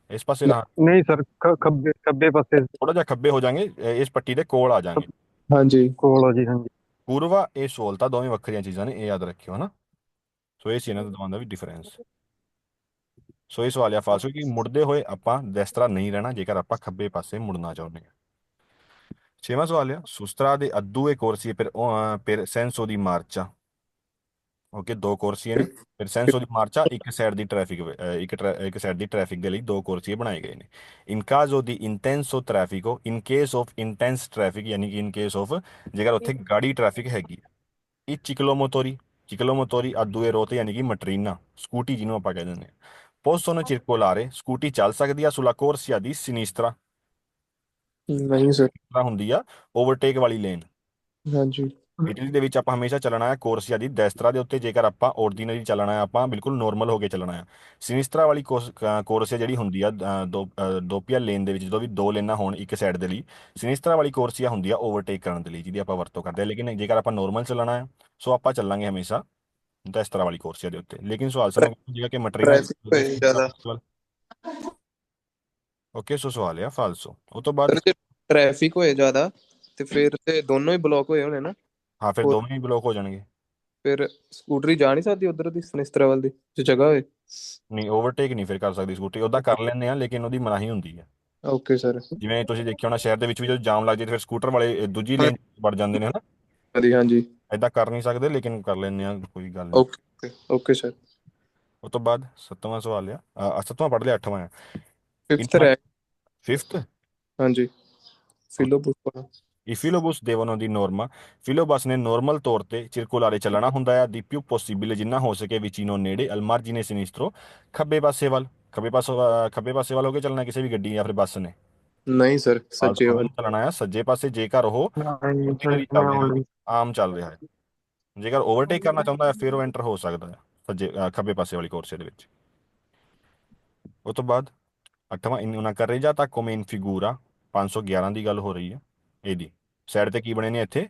ਇਸ ਪਾਸੇ ਰਹਾਂ, ਨਹੀਂ ਸਰ, ਖੱਬੇ ਖੱਬੇ ਪਾਸੇ ਥੋੜਾ ਜਿਹਾ ਖੱਬੇ ਹੋ ਜਾਾਂਗੇ, ਇਸ ਪੱਟੀ ਦੇ ਕੋਲ ਆ ਜਾਾਂਗੇ। ਹਾਂਜੀ। ਕੋਲ ਆ ਜੀ, ਹਾਂਜੀ। ਪੂਰਵਾ ਇਹ ਸਹੂਲਤਾਂ ਦੋਵੇਂ ਵੱਖਰੀਆਂ ਚੀਜ਼ਾਂ ਨੇ, ਇਹ ਯਾਦ ਰੱਖਿਓ ਹਨਾ। ਸੋ ਇਹ ਸੀ ਇਹਨਾਂ ਦੋਵਾਂ ਦਾ ਵੀ ਡਿਫਰੈਂਸ। ਸੋ ਇਹ ਸਵਾਲ ਆ ਫਾਲਸ, ਕਿ ਮੁੜਦੇ ਹੋਏ ਆਪਾਂ ਇਸ ਤਰ੍ਹਾਂ ਨਹੀਂ ਰਹਿਣਾ ਜੇਕਰ ਆਪਾਂ ਖੱਬੇ ਪਾਸੇ ਮੁੜਨਾ ਚਾਹੁੰਦੇ ਹਾਂ। ਛੇਵਾਂ ਸਵਾਲ ਆ, ਸੁਸਤਰਾ ਦੇ ਅੱਧੂਏ ਕੋਰਸੀਏ per senso di marcia, okay, ਦੋ ਕੋਰਸੀਏ ਨੇ, ਫਿਰ ਸੈਂਸੋ ਦੀ ਮਾਰਚਾ, ਇੱਕ ਸਾਈਡ ਦੀ ਟ੍ਰੈਫਿਕ, ਇੱਕ ਸਾਈਡ ਦੀ ਟ੍ਰੈਫਿਕ ਦੇ ਲਈ ਦੋ ਕੋਰਸੀਏ ਬਣਾਏ ਗਏ ਨੇ। ਇਨ ਕਾਜ਼ੋ ਦੀ ਇੰਟੈਂਸੋ ਟ੍ਰੈਫਿਕੋ, in case of intense traffic, ਯਾਨੀ ਕਿ ਇਨ ਕੇਸ ਆਫ ਜੇਕਰ ਉੱਥੇ ਗਾੜੀ ਟ੍ਰੈਫਿਕ ਹੈਗੀ, ਇਹ ਚਿਕਲੋਮੋਤੋਰੀ ਆ ਦੂਏ ਰੋਤੇ, ਯਾਨੀ ਕਿ ਮਟਰੀਨਾ, ਸਕੂਟੀ ਜਿਹਨੂੰ ਆਪਾਂ ਕਹਿ ਦਿੰਦੇ ਹਾਂ। ਪੋਸੋਨੋ ਚਿਰਕੋਲਾਰੇ, ਸਕੂਟੀ ਚੱਲ ਸਕਦੀ ਆ ਸੁਲਾ ਕੋਰਸੀਆ ਦੀ ਸਿਨੀਸਤਰਾ, ਨਹੀਂ ਸਰ। ਹੁੰਦੀ ਆ ਓਵਰਟੇਕ ਵਾਲੀ ਲੇਨ। ਹਾਂਜੀ। ਇਟਲੀ ਦੇ ਵਿੱਚ ਆਪਾਂ ਹਮੇਸ਼ਾ ਚੱਲਣਾ ਹੈ ਕੋਰਸੀਆ ਦੀ ਦੈਸਤਰਾ ਦੇ ਉੱਤੇ, ਜੇਕਰ ਆਪਾਂ ਆਰਡੀਨਰੀ ਚੱਲਣਾ ਹੈ, ਆਪਾਂ ਬਿਲਕੁਲ ਨੋਰਮਲ ਹੋ ਕੇ ਚੱਲਣਾ ਹੈ। ਸਿਨਿਸਤਰਾ ਵਾਲੀ ਕੋਰਸੀਆ ਜਿਹੜੀ ਹੁੰਦੀ ਆ ਦੋਪੀਆ ਲੇਨ ਦੇ ਵਿੱਚ, ਜਦੋਂ ਵੀ ਦੋ ਲੇਨਾਂ ਹੋਣ ਇੱਕ ਸਾਈਡ ਦੇ ਲਈ, ਸਿਨਿਸਤਰਾ ਵਾਲੀ ਕੋਰਸੀਆ ਹੁੰਦੀ ਆ ਓਵਰਟੇਕ ਕਰਨ ਦੇ ਲਈ, ਜਿਹਦੀ ਆਪਾਂ ਵਰਤੋਂ ਕਰਦੇ ਹਾਂ। ਲੇਕਿਨ ਜੇਕਰ ਆਪਾਂ ਨੋਰਮਲ ਚੱਲਣਾ ਹੈ, ਸੋ ਆਪਾਂ ਚੱਲਾਂਗੇ ਹਮੇਸ਼ਾ ਦੈਸਤਰਾ ਵਾਲੀ ਕੋਰਸੀਆ ਦੇ ਉੱਤੇ। ਲੇਕਿਨ ਸਵਾਲ ਸਾਨੂੰ ਜਿਹੜਾ ਕਿ ਮਟਰੀਨਾ ਟ੍ਰੈਫਿਕ ਹੋਏ ਜ਼ਿਆਦਾ। ਓਕੇ, ਸੋ ਸਵਾਲ ਆ ਫਾਲਸੋ। ਉਹ ਤੋਂ ਬਾਅਦ ਸਰ ਜੇ ਟ੍ਰੈਫਿਕ ਹੋਏ ਜ਼ਿਆਦਾ ਤੇ ਫਿਰ ਤੇ ਦੋਨੋਂ ਹੀ ਬਲੌਕ ਹੋਏ ਹੋਣੇ ਨਾ। ਹਾਂ, ਫਿਰ ਹੋਰ ਦੋਵੇਂ ਹੀ ਬਲੌਕ ਹੋ ਜਾਣਗੇ। ਫਿਰ ਸਕੂਟਰੀ ਜਾ ਨਹੀਂ ਸਕਦੀ ਉਧਰ ਦੀ ਸਨਿਸਤਰਾ ਵੱਲ ਦੀ, ਜੇ ਜਗ੍ਹਾ ਹੋਏ। ਨਹੀਂ, ਓਵਰਟੇਕ ਨਹੀਂ ਫਿਰ ਕਰ ਸਕਦੀ ਸਕੂਟਰੀ, ਉਹਦਾ ਕਰ ਲੈਂਦੇ ਆ, ਲੇਕਿਨ ਉਹਦੀ ਮਨਾਹੀ ਹੁੰਦੀ ਹੈ। Okay sir. ਜਿਵੇਂ ਤੁਸੀਂ ਦੇਖਿਆ ਹੋਣਾ ਸ਼ਹਿਰ ਦੇ ਵਿੱਚ ਵੀ ਜਦੋਂ ਜਾਮ ਲੱਗ ਜਾਏ, ਫਿਰ ਸਕੂਟਰ ਵਾਲੇ ਦੂਜੀ ਲੇਨ ਵੜ ਜਾਂਦੇ ਨੇ ਹਨਾ। ਹਾਂਜੀ ਹਾਂਜੀ। ਏਦਾਂ ਕਰ ਨਹੀਂ ਸਕਦੇ, ਲੇਕਿਨ ਕਰ ਲੈਂਦੇ ਆ, ਕੋਈ ਗੱਲ ਨਹੀਂ। Okay okay sir. ਉਸ ਤੋਂ ਬਾਅਦ 7ਵਾਂ ਸਵਾਲ ਆ, 7ਵਾਂ ਪੜ੍ਹ ਲਿਆ, 8ਵਾਂ ਆ। In fifth una rank. fifth, हाँ जी, फिलोबुस वाला। I filobus devono di norma, filobus ਨੇ ਨਾਰਮਲ ਤੌਰ ਤੇ circolare ਚੱਲਣਾ ਹੁੰਦਾ ਹੈ, di più possibile ਜਿੰਨਾ ਹੋ ਸਕੇ vicino ਨੇੜੇ, al margine sinistro, ਖੱਬੇ ਪਾਸੇ ਵੱਲ। ਖੱਬੇ ਪਾਸੇ ਵੱਲ ਹੋ ਕੇ ਚੱਲਣਾ ਕਿਸੇ ਵੀ ਗੱਡੀ ਜਾਂ ਫਿਰ ਬੱਸ ਨੇ। नहीं सर, सज्जे ਫਾਲਤੂ वाला। ਨੂੰ ਚੱਲਣਾ ਆ ਸੱਜੇ ਪਾਸੇ ਜੇਕਰ ਉਹ ਨਹੀਂ ਸਰ ਆਰਡੀਨਰੀ ਚੱਲ ਮੈਂ ਰਿਹਾ ਹੈ, ਆਲਰੇਡੀ ਆਮ ਚੱਲ ਰਿਹਾ ਹੈ। ਜੇਕਰ ਓਵਰਟੇਕ ਕਰਨਾ ਚਾਹੁੰਦਾ ਹੈ ਫਿਰ ਉਹ ਐਂਟਰ ਹੋ ਸਕਦਾ ਹੈ ਖੱਬੇ ਪਾਸੇ ਵਾਲੀ ਕੋਰਸੇ ਦੇ ਵਿੱਚ। ਉਸ ਤੋਂ ਬਾਅਦ 8ਵਾਂ ਇਨ una carreggiata come in figura 511 ਦੀ ਗੱਲ ਹੋ ਰਹੀ ਹੈ ਇਹਦੀ। ਸਾਈਡ ਤੇ ਕੀ ਬਣੇ ਨੇ ਇੱਥੇ?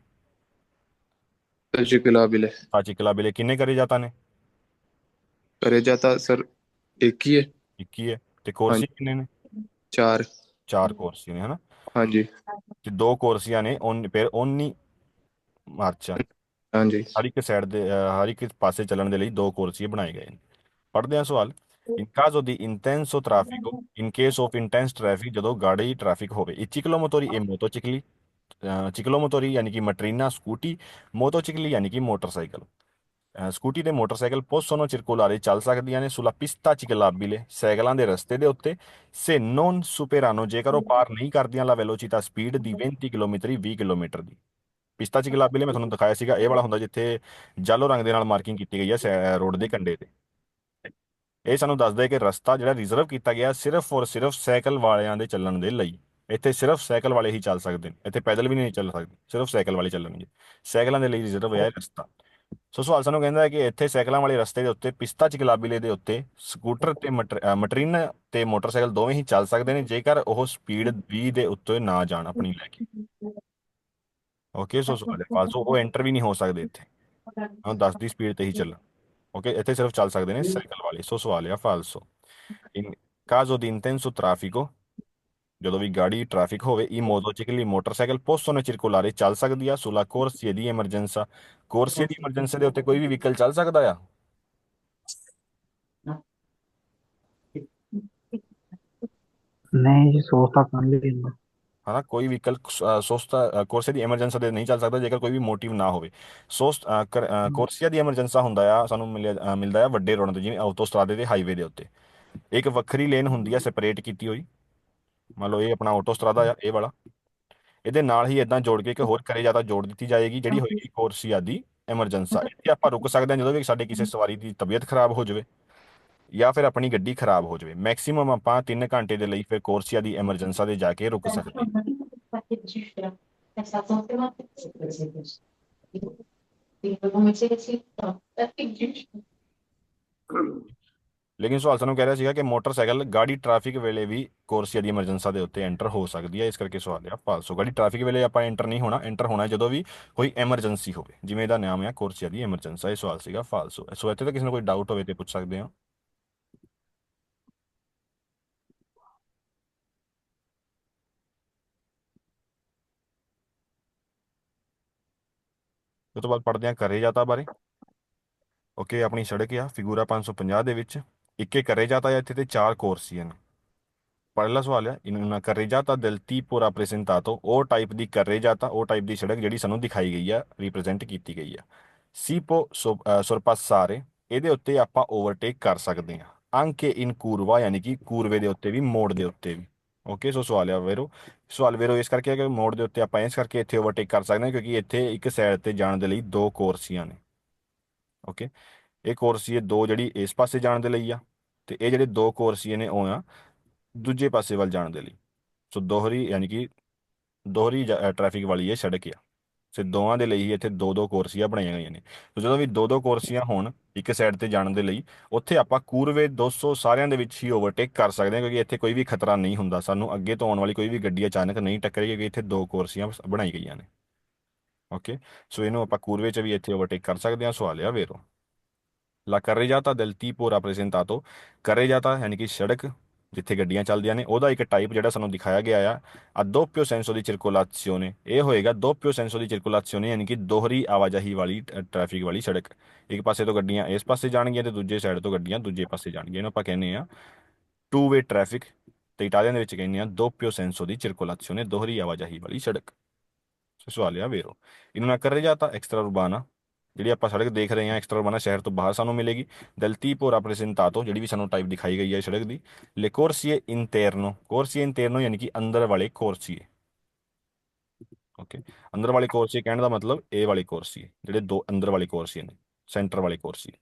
सज्जे किलाबिले। ਸਾਚੀ ਕਲਾਬੇਲੇ ਕਿੰਨੇ ਕਰੇ ਜਾਤਾ ਨੇ? करे जाता सर, एक ही है। 21 ਹੈ। ਤੇ हाँ ਕੋਰਸੀ जी, ਕਿੰਨੇ ਨੇ? 4। 4 ਕੋਰਸੀ ਨੇ ਹਨਾ। हाँ जी। ਤੇ 2 ਕੋਰਸੀਆਂ ਨੇ ਫਿਰ ਓਨੀ ਮਾਰਚਾ। हाँ जी। ਹਰ ਇੱਕ ਸਾਈਡ ਦੇ ਹਰ ਇੱਕ ਪਾਸੇ ਚੱਲਣ ਦੇ ਲਈ 2 ਕੋਰਸੀਏ ਬਣਾਏ ਗਏ ਨੇ। ਪੜ੍ਹਦੇ ਹਾਂ ਸਵਾਲ। ਇਨ caso di intenso traffico, in case of intense traffic, ਜਦੋਂ ਗਾੜੀ ਟ੍ਰੈਫਿਕ ਹੋਵੇ, i ciclomotori e motocicli, ciclomotori ਯਾਨੀ ਕਿ ਮਟਰੀਨਾ ਸਕੂਟੀ, ਮੋਟੋਚਿਕਲੀ ਯਾਨੀ ਕਿ ਮੋਟਰਸਾਈਕਲ। ਸਕੂਟੀ ਤੇ ਮੋਟਰਸਾਈਕਲ possono circolare ਚੱਲ ਸਕਦੀਆਂ ਨੇ sulla pista ciclabile ਸਾਈਕਲਾਂ ਦੇ ਰਸਤੇ ਦੇ ਉੱਤੇ se non superano ਜੇਕਰ ਉਹ ਪਾਰ ਨਹੀਂ ਕਰਦੀਆਂ la velocità speed ਦੀ 20 ਕਿਲੋਮੀਟਰ 20 ਕਿਲੋਮੀਟਰ ਦੀ। ਪਿਸਤਾ ਚਿਕਲਾਬੀਲੇ ਮੈਂ ਤੁਹਾਨੂੰ ਦਿਖਾਇਆ ਸੀਗਾ, ਇਹ ਵਾਲਾ ਹੁੰਦਾ ਜਿੱਥੇ ਜਾਲੋ ਰੰਗ ਦੇ ਨਾਲ ਮਾਰਕਿੰਗ ਕੀਤੀ ਗਈ ਹੈ ਰੋਡ ਦੇ ਕੰਢੇ ਤੇ। ਇਹ ਸਾਨੂੰ ਦੱਸਦਾ ਹੈ ਕਿ ਰਸਤਾ ਜਿਹੜਾ ਰਿਜ਼ਰਵ ਕੀਤਾ ਗਿਆ ਸਿਰਫ ਔਰ ਸਿਰਫ ਸਾਈਕਲ ਵਾਲਿਆਂ ਦੇ ਚੱਲਣ ਦੇ ਲਈ। ਇੱਥੇ ਸਿਰਫ ਸਾਈਕਲ ਵਾਲੇ ਹੀ ਚੱਲ ਸਕਦੇ ਨੇ, ਇੱਥੇ ਪੈਦਲ ਵੀ ਨਹੀਂ ਚੱਲ ਸਕਦੇ, ਸਿਰਫ ਸਾਈਕਲ ਵਾਲੇ ਚੱਲਣਗੇ। ਸਾਈਕਲਾਂ ਦੇ ਲਈ ਰਿਜ਼ਰਵ ਹੈ ਇਹ ਰਸਤਾ। ਸੋ ਸਵਾਲ ਸਾਨੂੰ ਕਹਿੰਦਾ ਹੈ ਕਿ ਇੱਥੇ ਸਾਈਕਲਾਂ ਵਾਲੇ ਰਸਤੇ ਦੇ ਉੱਤੇ ਪਿਸਤਾ ਚਿਕਲਾਬੀਲੇ ਦੇ ਉੱਤੇ ਸਕੂਟਰ ਤੇ ਮਟਰੀਨ ਤੇ ਮੋਟਰਸਾਈਕਲ ਦੋਵੇਂ ਹੀ ਚੱਲ ਸਕਦੇ ਨੇ ਜੇਕਰ ਉਹ ਸਪੀਡ 20 ਦੇ ਉੱਤੇ ਨਾ ਜਾਣ ਆਪਣੀ ਲੈ ਕੇ। ਓਕੇ, ਸੋ ਸਵਾਲ ਹੈ ਫਾਲਸੋ, ਉਹ ਐਂਟਰ ਵੀ ਨਹੀਂ ਹੋ ਸਕਦੇ ਇੱਥੇ, ਉਹ 10 ਦੀ ਸਪੀਡ ਤੇ ਹੀ ਚੱਲਣ। ਓਕੇ, ਇੱਥੇ ਸਿਰਫ ਚੱਲ ਸਕਦੇ ਨੇ ਸਾਈਕਲ ਵਾਲੇ। ਸੋ ਸਵਾਲ ਆ ਫਾਲਸੋ। ਇਨ caso di intenso traffico, ਜਦੋਂ ਵੀ ਗਾੜੀ ਟ੍ਰੈਫਿਕ ਹੋਵੇ, i motocicli motorcycle possono circolare ਚੱਲ ਸਕਦੀ ਆ sulla corsia di emergenza, ਕੋਰਸੀਏ ਦੀ emergency ਦੇ ਉੱਤੇ ਕੋਈ ਵੀ ਵਹੀਕਲ ਚੱਲ ਸਕਦਾ ਆ। ਨਹੀਂ ਜੀ ਸੋਚ ਤਾਂ ਕਰ ਲਈ। ਹਨਾ, ਕੋਈ ਵਹੀਕਲ ਸੋਸਤਾ ਕੋਰਸੀਆ ਦੀ ਐਮਰਜੈਂਸੀ ਦੇ ਨਹੀਂ ਚੱਲ ਸਕਦਾ ਜੇਕਰ ਕੋਈ ਵੀ ਮੋਟਿਵ ਨਾ ਹੋਵੇ। ਕੋਰਸੀਆ ਦੀ ਐਮਰਜੈਂਸਾ ਹੁੰਦਾ ਆ ਸਾਨੂੰ ਮਿਲਦਾ ਆ ਵੱਡੇ ਰੋਡਾਂ ਤੇ, ਜਿਵੇਂ ਆਟੋਸਟਰਾਦੇ ਤੇ ਹਾਈਵੇ ਦੇ ਉੱਤੇ ਇੱਕ ਵੱਖਰੀ ਲੇਨ ਹੁੰਦੀ ਆ ਸੈਪਰੇਟ ਕੀਤੀ ਹੋਈ। ਮੰਨ ਲਓ ਇਹ ਆਪਣਾ ਆਟੋਸਟਰਾਦਾ ਆ ਇਹ ਵਾਲਾ, ਇਹਦੇ ਨਾਲ ਹੀ ਇਦਾਂ ਜੋੜ ਕੇ ਇੱਕ ਹੋਰ ਕਰੇ ਜ਼ਿਆਦਾ ਜੋੜ ਦਿੱਤੀ ਜਾਏਗੀ ਜਿਹੜੀ ਹੋਏਗੀ ਕੋਰਸੀਆ ਦੀ ਐਮਰਜੈਂਸਾ। ਇੱਥੇ ਆਪਾਂ ਰੁਕ ਸਕਦੇ ਹਾਂ ਜਦੋਂ ਵੀ ਸਾਡੇ ਕਿਸੇ ਸਵਾਰੀ ਦੀ ਤਬੀਅਤ ਖਰਾਬ ਹੋ ਜਾਵੇ ਜਾਂ ਫਿਰ ਆਪਣੀ ਗੱਡੀ ਖਰਾਬ ਹੋ ਜਾਵੇ। ਮੈਕਸਿਮਮ ਆਪਾਂ 3 ਘੰਟੇ ਦੇ ਲਈ ਫਿਰ ਕੋਰਸੀਆ ਦੀ ਐਮਰਜੈਂਸਾ ਦੇ ਜਾ ਕੇ ਰੁਕ ਸਕਦੇ ਹਾਂ। ਲੇਕਿਨ ਸਵਾਲ ਸਾਨੂੰ ਕਹਿ ਰਿਹਾ ਸੀਗਾ ਕਿ ਮੋਟਰਸਾਈਕਲ ਗਾੜੀ ਟ੍ਰੈਫਿਕ ਵੇਲੇ ਵੀ ਕੋਰਸੀਆ ਦੀ ਐਮਰਜੈਂਸਾ ਦੇ ਉੱਤੇ ਐਂਟਰ ਹੋ ਸਕਦੀ ਹੈ, ਇਸ ਕਰਕੇ ਸਵਾਲ ਆ ਫਾਲਸੋ। ਗਾੜੀ ਟ੍ਰੈਫਿਕ ਵੇਲੇ ਆਪਾਂ ਐਂਟਰ ਨਹੀਂ ਹੋਣਾ, ਐਂਟਰ ਹੋਣਾ ਜਦੋਂ ਵੀ ਕੋਈ ਐਮਰਜੈਂਸੀ ਹੋਵੇ, ਜਿਵੇਂ ਇਹਦਾ ਨਾਮ ਆ ਕੋਰਸੀਆ ਦੀ ਐਮਰਜੈਂਸਾ। ਇਹ ਸਵਾਲ ਸੀਗਾ ਫਾਲਸੋ। ਸੋ ਇੱਥੇ ਤਾਂ ਕਿਸੇ ਨੂੰ ਕੋਈ ਡਾਊਟ ਹੋਵੇ ਤੇ ਪੁੱਛ ਸਕਦੇ ਹਾਂ। ਉਸ ਤੋਂ ਬਾਅਦ ਪੜ੍ਹਦੇ ਹਾਂ ਕਰੇ ਜਾਤਾ ਬਾਰੇ। ਓਕੇ, ਆਪਣੀ ਸੜਕ ਆ ਫਿਗੂਰਾ 550 ਦੇ ਵਿੱਚ ਇੱਕੇ ਕਰੇ ਜਾਤਾ ਆ ਇੱਥੇ ਤੇ 4 ਕੋਰਸੀਆਂ ਨੇ। ਪਹਿਲਾ ਸਵਾਲ ਹੈ in una carreggiata del tipo rappresentato, ਉਹ ਟਾਈਪ ਦੀ carreggiata, ਉਹ ਟਾਈਪ ਦੀ ਸੜਕ ਜਿਹੜੀ ਸਾਨੂੰ ਦਿਖਾਈ ਗਈ ਆ, ਰਿਪਰੈਜ਼ੈਂਟ ਕੀਤੀ ਗਈ ਆ। si può sorpassare, ਇਹਦੇ ਉੱਤੇ ਆਪਾਂ ਓਵਰਟੇਕ ਕਰ ਸਕਦੇ ਹਾਂ। anche in curva, ਯਾਨੀ ਕਿ ਕੂਰਵੇ ਦੇ ਉੱਤੇ ਵੀ, ਮੋੜ ਦੇ ਉੱਤੇ ਵੀ। ਓਕੇ, ਸੋ ਸਵਾਲ ਆ ਵੇਰੋ। ਸਵਾਲ ਵੇਰੋ ਇਸ ਕਰਕੇ ਹੈ ਕਿ ਮੋੜ ਦੇ ਉੱਤੇ ਆਪਾਂ ਇਸ ਕਰਕੇ ਇੱਥੇ ਓਵਰਟੇਕ ਕਰ ਸਕਦੇ ਹਾਂ ਕਿਉਂਕਿ ਇੱਥੇ ਇੱਕ ਸਾਈਡ ਤੇ ਜਾਣ ਦੇ ਲਈ 2 ਕੋਰਸੀਆਂ ਨੇ। ਓਕੇ, ਇਹ ਕੋਰਸੀਏ 2 ਜਿਹੜੀ ਇਸ ਪਾਸੇ ਜਾਣ ਦੇ ਲਈ ਆ ਤੇ ਇਹ ਜਿਹੜੇ 2 ਕੋਰਸੀਏ ਨੇ ਉਹ ਆ ਦੂਜੇ ਪਾਸੇ ਵੱਲ ਜਾਣ ਦੇ ਲਈ। ਸੋ ਦੋਹਰੀ ਯਾਨੀ ਕਿ ਦੋਹਰੀ ਟ੍ਰੈਫਿਕ ਵਾਲੀ ਇਹ ਸੜਕ ਆ। ਸੋ ਦੋਵਾਂ ਦੇ ਲਈ ਹੀ ਇੱਥੇ 2-2 ਕੋਰਸੀਆਂ ਬਣਾਈਆਂ ਗਈਆਂ ਨੇ। ਸੋ ਜਦੋਂ ਵੀ 2-2 ਕੋਰਸੀਆਂ ਹੋਣ ਇੱਕ ਸਾਈਡ ਤੇ ਜਾਣ ਦੇ ਲਈ, ਉੱਥੇ ਆਪਾਂ ਕੂਰਵੇ 200 ਸਾਰਿਆਂ ਦੇ ਵਿੱਚ ਹੀ ਓਵਰਟੇਕ ਕਰ ਸਕਦੇ ਹਾਂ ਕਿਉਂਕਿ ਇੱਥੇ ਕੋਈ ਵੀ ਖਤਰਾ ਨਹੀਂ ਹੁੰਦਾ, ਸਾਨੂੰ ਅੱਗੇ ਤੋਂ ਆਉਣ ਵਾਲੀ ਕੋਈ ਵੀ ਗੱਡੀ ਅਚਾਨਕ ਨਹੀਂ ਟੱਕਰੇਗੀ ਕਿਉਂਕਿ ਇੱਥੇ 2 ਕੋਰਸੀਆਂ ਬਣਾਈ ਗਈਆਂ ਨੇ। ਓਕੇ, ਸੋ ਇਹਨੂੰ ਆਪਾਂ ਕੂਰਵੇ 'ਚ ਵੀ ਇੱਥੇ ਓਵਰਟੇਕ ਕਰ ਸਕਦੇ ਹਾਂ। ਸਵਾਲ ਆ ਵੇਰੋ। ਲਾ carreggiata del tipo rappresentato, carreggiata ਯਾਨੀ ਕਿ ਸੜਕ ਜਿੱਥੇ ਗੱਡੀਆਂ ਚੱਲਦੀਆਂ ਨੇ, ਉਹਦਾ ਇੱਕ ਟਾਈਪ ਜਿਹੜਾ ਸਾਨੂੰ ਦਿਖਾਇਆ ਗਿਆ ਆ a doppio senso di circolazione, ਇਹ ਹੋਏਗਾ doppio senso di circolazione ਯਾਨੀ ਕਿ ਦੋਹਰੀ ਆਵਾਜਾਈ ਵਾਲੀ ਟ੍ਰੈਫਿਕ ਵਾਲੀ ਸੜਕ। ਇੱਕ ਪਾਸੇ ਤੋਂ ਗੱਡੀਆਂ ਇਸ ਪਾਸੇ ਜਾਣਗੀਆਂ ਤੇ ਦੂਜੇ ਸਾਈਡ ਤੋਂ ਗੱਡੀਆਂ ਦੂਜੇ ਪਾਸੇ ਜਾਣਗੀਆਂ। ਇਹਨੂੰ ਆਪਾਂ ਕਹਿੰਦੇ ਆ ਟੂ ਵੇ ਟ੍ਰੈਫਿਕ ਤੇ ਇਟਾਲੀਅਨ ਦੇ ਵਿੱਚ ਕਹਿੰਦੇ ਆ doppio senso di circolazione, ਦੋਹਰੀ ਆਵਾਜਾਈ ਵਾਲੀ ਸੜਕ। ਸੋ ਸਵਾਲ ਆ ਵੇਰੋ। in una carreggiata extraurbana, ਜਿਹੜੀ ਆਪਾਂ ਸੜਕ ਦੇਖ ਰਹੇ ਹਾਂ ਐਕਸਟਰੋਰਬਾਨਾ ਸ਼ਹਿਰ ਤੋਂ ਬਾਹਰ ਸਾਨੂੰ ਮਿਲੇਗੀ। ਦੈਲ tipo rappresentato ਜਿਹੜੀ ਵੀ ਸਾਨੂੰ ਟਾਈਪ ਦਿਖਾਈ ਗਈ ਹੈ ਸੜਕ ਦੀ। le corsie interno, corsie interno ਯਾਨੀ ਕਿ ਅੰਦਰ ਵਾਲੇ ਕੋਰਸੀਏ। ਓਕੇ, ਅੰਦਰ ਵਾਲੇ ਕੋਰਸੀਏ ਕਹਿਣ ਦਾ ਮਤਲਬ ਇਹ ਵਾਲੇ ਕੋਰਸੀਏ, ਜਿਹੜੇ ਦੋ ਅੰਦਰ ਵਾਲੇ ਕੋਰਸੀਏ ਨੇ, ਸੈਂਟਰ ਵਾਲੇ ਕੋਰਸੀਏ।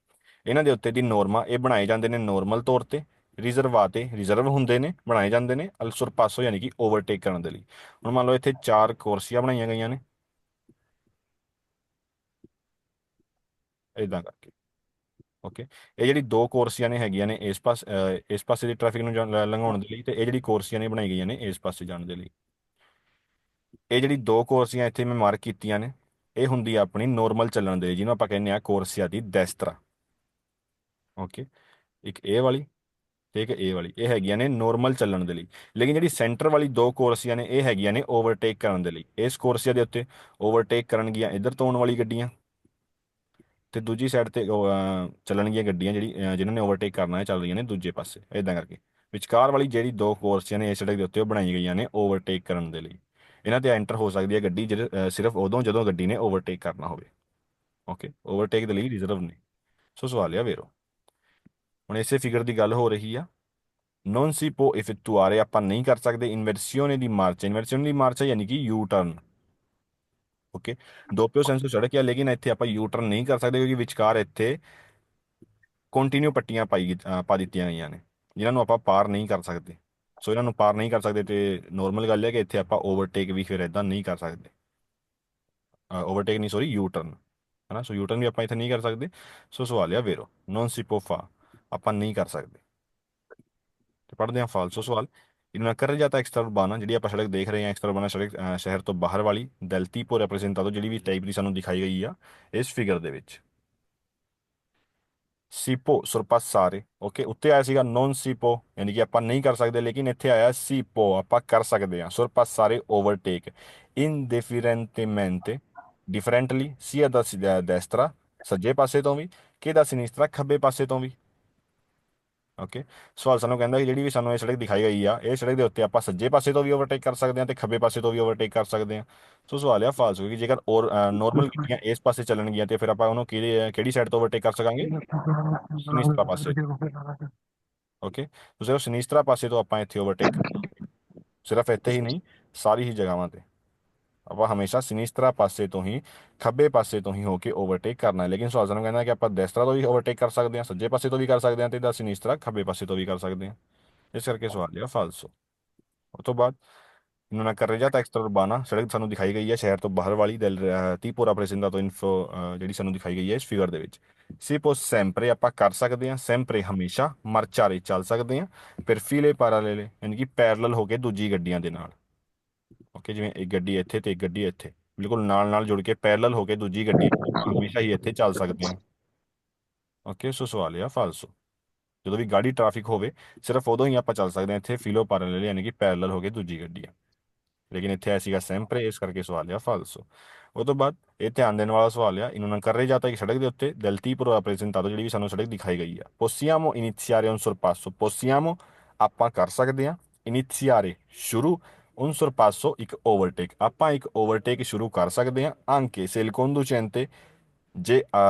ਇਹਨਾਂ ਦੇ ਉੱਤੇ ਦੀ ਨੋਰਮਾ, ਇਹ ਬਣਾਏ ਜਾਂਦੇ ਨੇ ਨੋਰਮਲ ਤੌਰ ਤੇ। ਰਿਜ਼ਰਵਾਤੇ ਰਿਜ਼ਰਵ ਹੁੰਦੇ ਨੇ, ਬਣਾਏ ਜਾਂਦੇ ਨੇ। ਅਲ ਸੁਰਪਾਸੋ ਯਾਨੀ ਕਿ ਓਵਰਟੇਕ ਕਰਨ ਦੇ ਲਈ। ਹੁਣ ਮੰਨ ਲਓ ਇੱਥੇ ਚਾਰ ਕੋਰਸੀਆਂ ਬਣਾਈਆਂ ਗਈਆਂ ਨੇ ਇਦਾਂ ਕਰਕੇ। ਓਕੇ, ਇਹ ਜਿਹੜੀ ਦੋ ਕੋਰਸੀਆਂ ਨੇ ਹੈਗੀਆਂ ਨੇ ਇਸ ਪਾਸੇ ਦੀ ਟ੍ਰੈਫਿਕ ਨੂੰ ਲੰਘਾਉਣ ਦੇ ਲਈ, ਤੇ ਇਹ ਜਿਹੜੀ ਕੋਰਸੀਆਂ ਨੇ ਬਣਾਈ ਗਈਆਂ ਨੇ ਇਸ ਪਾਸੇ ਜਾਣ ਦੇ ਲਈ। ਇਹ ਜਿਹੜੀ ਦੋ ਕੋਰਸੀਆਂ ਇੱਥੇ ਮੈਂ ਮਾਰਕ ਕੀਤੀਆਂ ਨੇ, ਇਹ ਹੁੰਦੀ ਆ ਆਪਣੀ ਨੋਰਮਲ ਚੱਲਣ ਦੇ ਲਈ, ਜਿਹਨੂੰ ਆਪਾਂ ਕਹਿੰਦੇ ਆ ਕੋਰਸੀਆ ਦੀ ਦੈਸਤਰਾ। ਓਕੇ, ਇੱਕ ਇਹ ਵਾਲੀ ਤੇ ਇੱਕ ਇਹ ਵਾਲੀ, ਇਹ ਹੈਗੀਆਂ ਨੇ ਨੋਰਮਲ ਚੱਲਣ ਦੇ ਲਈ। ਲੇਕਿਨ ਜਿਹੜੀ ਸੈਂਟਰ ਵਾਲੀ ਦੋ ਕੋਰਸੀਆਂ ਨੇ, ਇਹ ਹੈਗੀਆਂ ਨੇ ਓਵਰਟੇਕ ਕਰਨ ਦੇ ਲਈ। ਇਸ ਕੋਰਸੀਆ ਦੇ ਉੱਤੇ ਓਵਰਟੇਕ ਕਰਨਗੀਆਂ ਇੱਧਰ ਤੋਂ ਆਉਣ ਵਾਲੀ ਗੱਡੀਆਂ, ਤੇ ਦੂਜੀ ਸਾਈਡ ਤੇ ਚੱਲਣਗੀਆਂ ਗੱਡੀਆਂ ਜਿਨ੍ਹਾਂ ਨੇ ਓਵਰਟੇਕ ਕਰਨਾ ਹੈ, ਚੱਲ ਰਹੀਆਂ ਨੇ ਦੂਜੇ ਪਾਸੇ ਇਦਾਂ ਕਰਕੇ। ਵਿਚਕਾਰ ਵਾਲੀ ਜਿਹੜੀ ਦੋ ਕੋਰਸੀਆਂ ਨੇ ਇਸ ਸੜਕ ਦੇ ਉੱਤੇ, ਉਹ ਬਣਾਈ ਗਈਆਂ ਨੇ ਓਵਰਟੇਕ ਕਰਨ ਦੇ ਲਈ। ਇਹਨਾਂ ਤੇ ਐਂਟਰ ਹੋ ਸਕਦੀ ਹੈ ਗੱਡੀ ਸਿਰਫ ਉਦੋਂ ਜਦੋਂ ਗੱਡੀ ਨੇ ਓਵਰਟੇਕ ਕਰਨਾ ਹੋਵੇ। ਓਕੇ, ਓਵਰਟੇਕ ਦੇ ਲਈ ਰਿਜ਼ਰਵ ਨੇ। ਸੋ ਸਵਾਲ ਆ ਵੇਰੋ। ਹੁਣ ਇਸੇ ਫਿਗਰ ਦੀ ਗੱਲ ਹੋ ਰਹੀ ਆ। non si può effettuare, ਆਪਾਂ ਨਹੀਂ ਕਰ ਸਕਦੇ ਇਨਵਰਸੀone ਦੀ ਮਾਰਚਾ। ਇਨਵਰਸੀone ਦੀ ਮਾਰਚਾ ਯਾਨੀ ਕਿ ਯੂ ਟਰਨ। ਓਕੇ, ਦੋਪਿਓ ਸੈਂਸੋ ਸੜਕ ਆ, ਲੇਕਿਨ ਇੱਥੇ ਆਪਾਂ ਯੂ ਟਰਨ ਨਹੀਂ ਕਰ ਸਕਦੇ ਕਿਉਂਕਿ ਵਿਚਕਾਰ ਇੱਥੇ ਕੰਟੀਨਿਊ ਪੱਟੀਆਂ ਪਾ ਦਿੱਤੀਆਂ ਗਈਆਂ ਨੇ, ਜਿਨ੍ਹਾਂ ਨੂੰ ਆਪਾਂ ਪਾਰ ਨਹੀਂ ਕਰ ਸਕਦੇ। ਸੋ ਇਹਨਾਂ ਨੂੰ ਪਾਰ ਨਹੀਂ ਕਰ ਸਕਦੇ, ਤੇ ਨੋਰਮਲ ਗੱਲ ਹੈ ਕਿ ਇੱਥੇ ਆਪਾਂ ਓਵਰਟੇਕ ਵੀ ਫਿਰ ਇਦਾਂ ਨਹੀਂ ਕਰ ਸਕਦੇ। ਓਵਰਟੇਕ ਨਹੀਂ, ਸੌਰੀ, ਯੂ ਟਰਨ ਹੈ ਨਾ। ਸੋ ਯੂ ਟਰਨ ਵੀ ਆਪਾਂ ਇੱਥੇ ਨਹੀਂ ਕਰ ਸਕਦੇ। ਸੋ ਸਵਾਲ ਆ ਵੇਰੋ, ਨੋਨ ਸੀ ਪੋ ਫਾ, ਆਪਾਂ ਨਹੀਂ ਕਰ ਸਕਦੇ। ਤੇ ਪੜ੍ਹਦੇ ਹਾਂ ਫਾਲਸੋ ਸਵਾਲ। ਇਹਨਾਂ ਕਰ ਜਾਤਾ ਐਕਸਟਰਾ ਉਰਬਾਨਾ, ਜਿਹੜੀ ਆਪਾਂ ਸੜਕ ਦੇਖ ਰਹੇ ਹਾਂ ਐਕਸਟਰਾ ਉਰਬਾਨਾ ਸੜਕ, ਸ਼ਹਿਰ ਤੋਂ ਬਾਹਰ ਵਾਲੀ। ਦੈਲ tipo rappresentato ਜਿਹੜੀ ਵੀ ਟਾਈਪ ਦੀ ਸਾਨੂੰ ਦਿਖਾਈ ਗਈ ਆ ਇਸ ਫਿਗਰ ਦੇ ਵਿੱਚ। ਸੀਪੋ ਸੁਰਪਾਸਾਰੇ। ਓਕੇ, ਉੱਤੇ ਆਇਆ ਸੀਗਾ ਨੋਨ ਸੀਪੋ ਯਾਨੀ ਕਿ ਆਪਾਂ ਨਹੀਂ ਕਰ ਸਕਦੇ, ਲੇਕਿਨ ਇੱਥੇ ਆਇਆ ਸੀਪੋ, ਆਪਾਂ ਕਰ ਸਕਦੇ ਹਾਂ। ਸੁਰਪਾਸਾਰੇ ਓਵਰਟੇਕ ਇੰਡਿਫਰੈਂਟੇਮੈਂਟੇ, ਡਿਫਰੈਂਟਲੀ, ਸੀਆ ਦਾ ਦੈਸਤਰਾ ਸੱਜੇ ਪਾਸੇ ਤੋਂ ਵੀ, ਕਿ ਦਾ ਸਿਨਿਸਤਰਾ ਖੱਬੇ ਪਾਸੇ ਤੋਂ ਵੀ। ਓਕੇ, ਸਵਾਲ ਸਾਨੂੰ ਕਹਿੰਦਾ ਕਿ ਜਿਹੜੀ ਵੀ ਸਾਨੂੰ ਇਹ ਸੜਕ ਦਿਖਾਈ ਗਈ ਆ, ਇਹ ਸੜਕ ਦੇ ਉੱਤੇ ਆਪਾਂ ਸੱਜੇ ਪਾਸੇ ਤੋਂ ਵੀ ਓਵਰਟੇਕ ਕਰ ਸਕਦੇ ਹਾਂ ਤੇ ਖੱਬੇ ਪਾਸੇ ਤੋਂ ਵੀ ਓਵਰਟੇਕ ਕਰ ਸਕਦੇ ਹਾਂ। ਸੋ ਸਵਾਲ ਆ ਫਾਲਸ, ਕਿਉਂਕਿ ਜੇਕਰ ਨੋਰਮਲ ਗੱਡੀਆਂ ਇਸ ਪਾਸੇ ਚੱਲਣਗੀਆਂ ਤੇ ਫਿਰ ਆਪਾਂ ਉਹਨੂੰ ਕਿਹੜੀ ਸਾਈਡ ਤੋਂ ਓਵਰਟੇਕ ਕਰ ਸਕਾਂਗੇ? ਸਿਨਿਸਤਰਾ ਪਾਸੇ। ਓਕੇ, तो सिर्फ ਸਿਨਿਸਤਰਾ ਪਾਸੇ ਤੋਂ ਆਪਾਂ ਇੱਥੇ ਓਵਰਟੇਕ, ਸਿਰਫ ਇੱਥੇ ਹੀ ਨਹੀਂ, ਸਾਰੀ ਹੀ ਜਗ੍ਹਾਵਾਂ ਤੇ ਆਪਾਂ ਹਮੇਸ਼ਾ ਸਿਨਿਸਤਰਾ ਪਾਸੇ ਤੋਂ ਹੀ, ਖੱਬੇ ਪਾਸੇ ਤੋਂ ਹੀ ਹੋ ਕੇ ਓਵਰਟੇਕ ਕਰਨਾ ਹੈ। ਲੇਕਿਨ ਸਵਾਲ ਸਾਨੂੰ ਕਹਿੰਦਾ ਕਿ ਆਪਾਂ ਦੈਸਤਰਾ ਤੋਂ ਵੀ ਓਵਰਟੇਕ ਕਰ ਸਕਦੇ ਹਾਂ, ਸੱਜੇ ਪਾਸੇ ਤੋਂ ਵੀ ਕਰ ਸਕਦੇ ਹਾਂ, ਤੇ ਦਾ ਸਿਨਿਸਤਰਾ ਖੱਬੇ ਪਾਸੇ ਤੋਂ ਵੀ ਕਰ ਸਕਦੇ ਹਾਂ। ਇਸ ਕਰਕੇ ਸਵਾਲ ਆ ਫਾਲਸੋ। ਉਸ ਤੋਂ ਬਾਅਦ ਇਹਨਾਂ ਨਾਲ ਕਰ ਜਾਤਾ ਐਕਸਟਰਾ ਉਰਬਾਨਾ, ਸੜਕ ਸਾਨੂੰ ਦਿਖਾਈ ਗਈ ਹੈ ਸ਼ਹਿਰ ਤੋਂ ਬਾਹਰ ਵਾਲੀ। ਦੈਲ tipo rappresentato ਤੋਂ ਇਨਫੋ ਜਿਹੜੀ ਸਾਨੂੰ ਦਿਖਾਈ ਗਈ ਹੈ ਇਸ ਫਿਗਰ ਦੇ ਵਿੱਚ। ਸੀਪੋ ਸੈਂਪਰੇ, ਆਪਾਂ ਕਰ ਸਕਦੇ ਹਾਂ। ਸੈਂਪਰੇ ਹਮੇਸ਼ਾ। ਮਰਚਾਰੇ ਚੱਲ ਸਕਦੇ ਹਾਂ। ਫਿਰ ਫੀਲੇ ਪਾਰਾਲੇਲੇ ਯਾਨੀ ਕਿ ਪੈਰਲਲ ਹੋ ਕੇ ਦੂਜੀ ਗੱਡੀਆਂ ਦੇ ਨਾਲ। ਓਕੇ, ਜਿਵੇਂ ਇੱਕ ਗੱਡੀ ਇੱਥੇ ਤੇ ਇੱਕ ਗੱਡੀ ਇੱਥੇ, ਬਿਲਕੁਲ ਨਾਲ ਨਾਲ ਜੁੜ ਕੇ ਪੈਰਲਲ ਹੋ ਕੇ ਦੂਜੀ ਗੱਡੀ ਆਪਾਂ ਹਮੇਸ਼ਾ ਹੀ ਇੱਥੇ ਚੱਲ ਸਕਦੇ ਹਾਂ। ਓਕੇ, ਸੋ ਸਵਾਲ ਆ ਫਾਲਸੋ। ਜਦੋਂ ਵੀ ਗਾੜੀ ਟ੍ਰੈਫਿਕ ਹੋਵੇ ਸਿਰਫ ਉਦੋਂ ਹੀ ਆਪਾਂ ਚੱਲ ਸਕਦੇ ਹਾਂ ਇੱਥੇ ਫਿਲੋ ਪੈਰਲਲ ਯਾਨੀ ਕਿ ਪੈਰਲਲ ਹੋ ਕੇ ਦੂਜੀ ਗੱਡੀ ਆ। ਲੇਕਿਨ ਇੱਥੇ ਐ ਸੀਗਾ ਸੈਂਪਰੇ, ਇਸ ਕਰਕੇ ਸਵਾਲ ਆ ਫਾਲਸੋ। ਉਹ ਤੋਂ ਬਾਅਦ ਇਹ ਧਿਆਨ ਦੇਣ ਵਾਲਾ ਸਵਾਲ ਆ, ਇਹਨਾਂ ਨਾਲ ਕਰ ਰਹੇ ਜਾਤਾ ਇੱਕ ਸੜਕ ਦੇ ਉੱਤੇ ਦੈਲ tipo rappresentato ਜਿਹੜੀ ਵੀ ਸਾਨੂੰ ਸੜਕ ਦਿਖਾਈ ਗਈ ਆ। possiamo iniziare un sorpasso, possiamo ਆਪਾਂ ਕਰ ਸਕਦੇ ਹਾਂ, iniziare ਸ਼ੁਰੂ, un sorpasso ਇੱਕ ਓਵਰਟੇਕ, ਆਪਾਂ ਇੱਕ ਓਵਰਟੇਕ ਸ਼ੁਰੂ ਕਰ ਸਕਦੇ ਹਾਂ। anche se il conducente, ਜੇ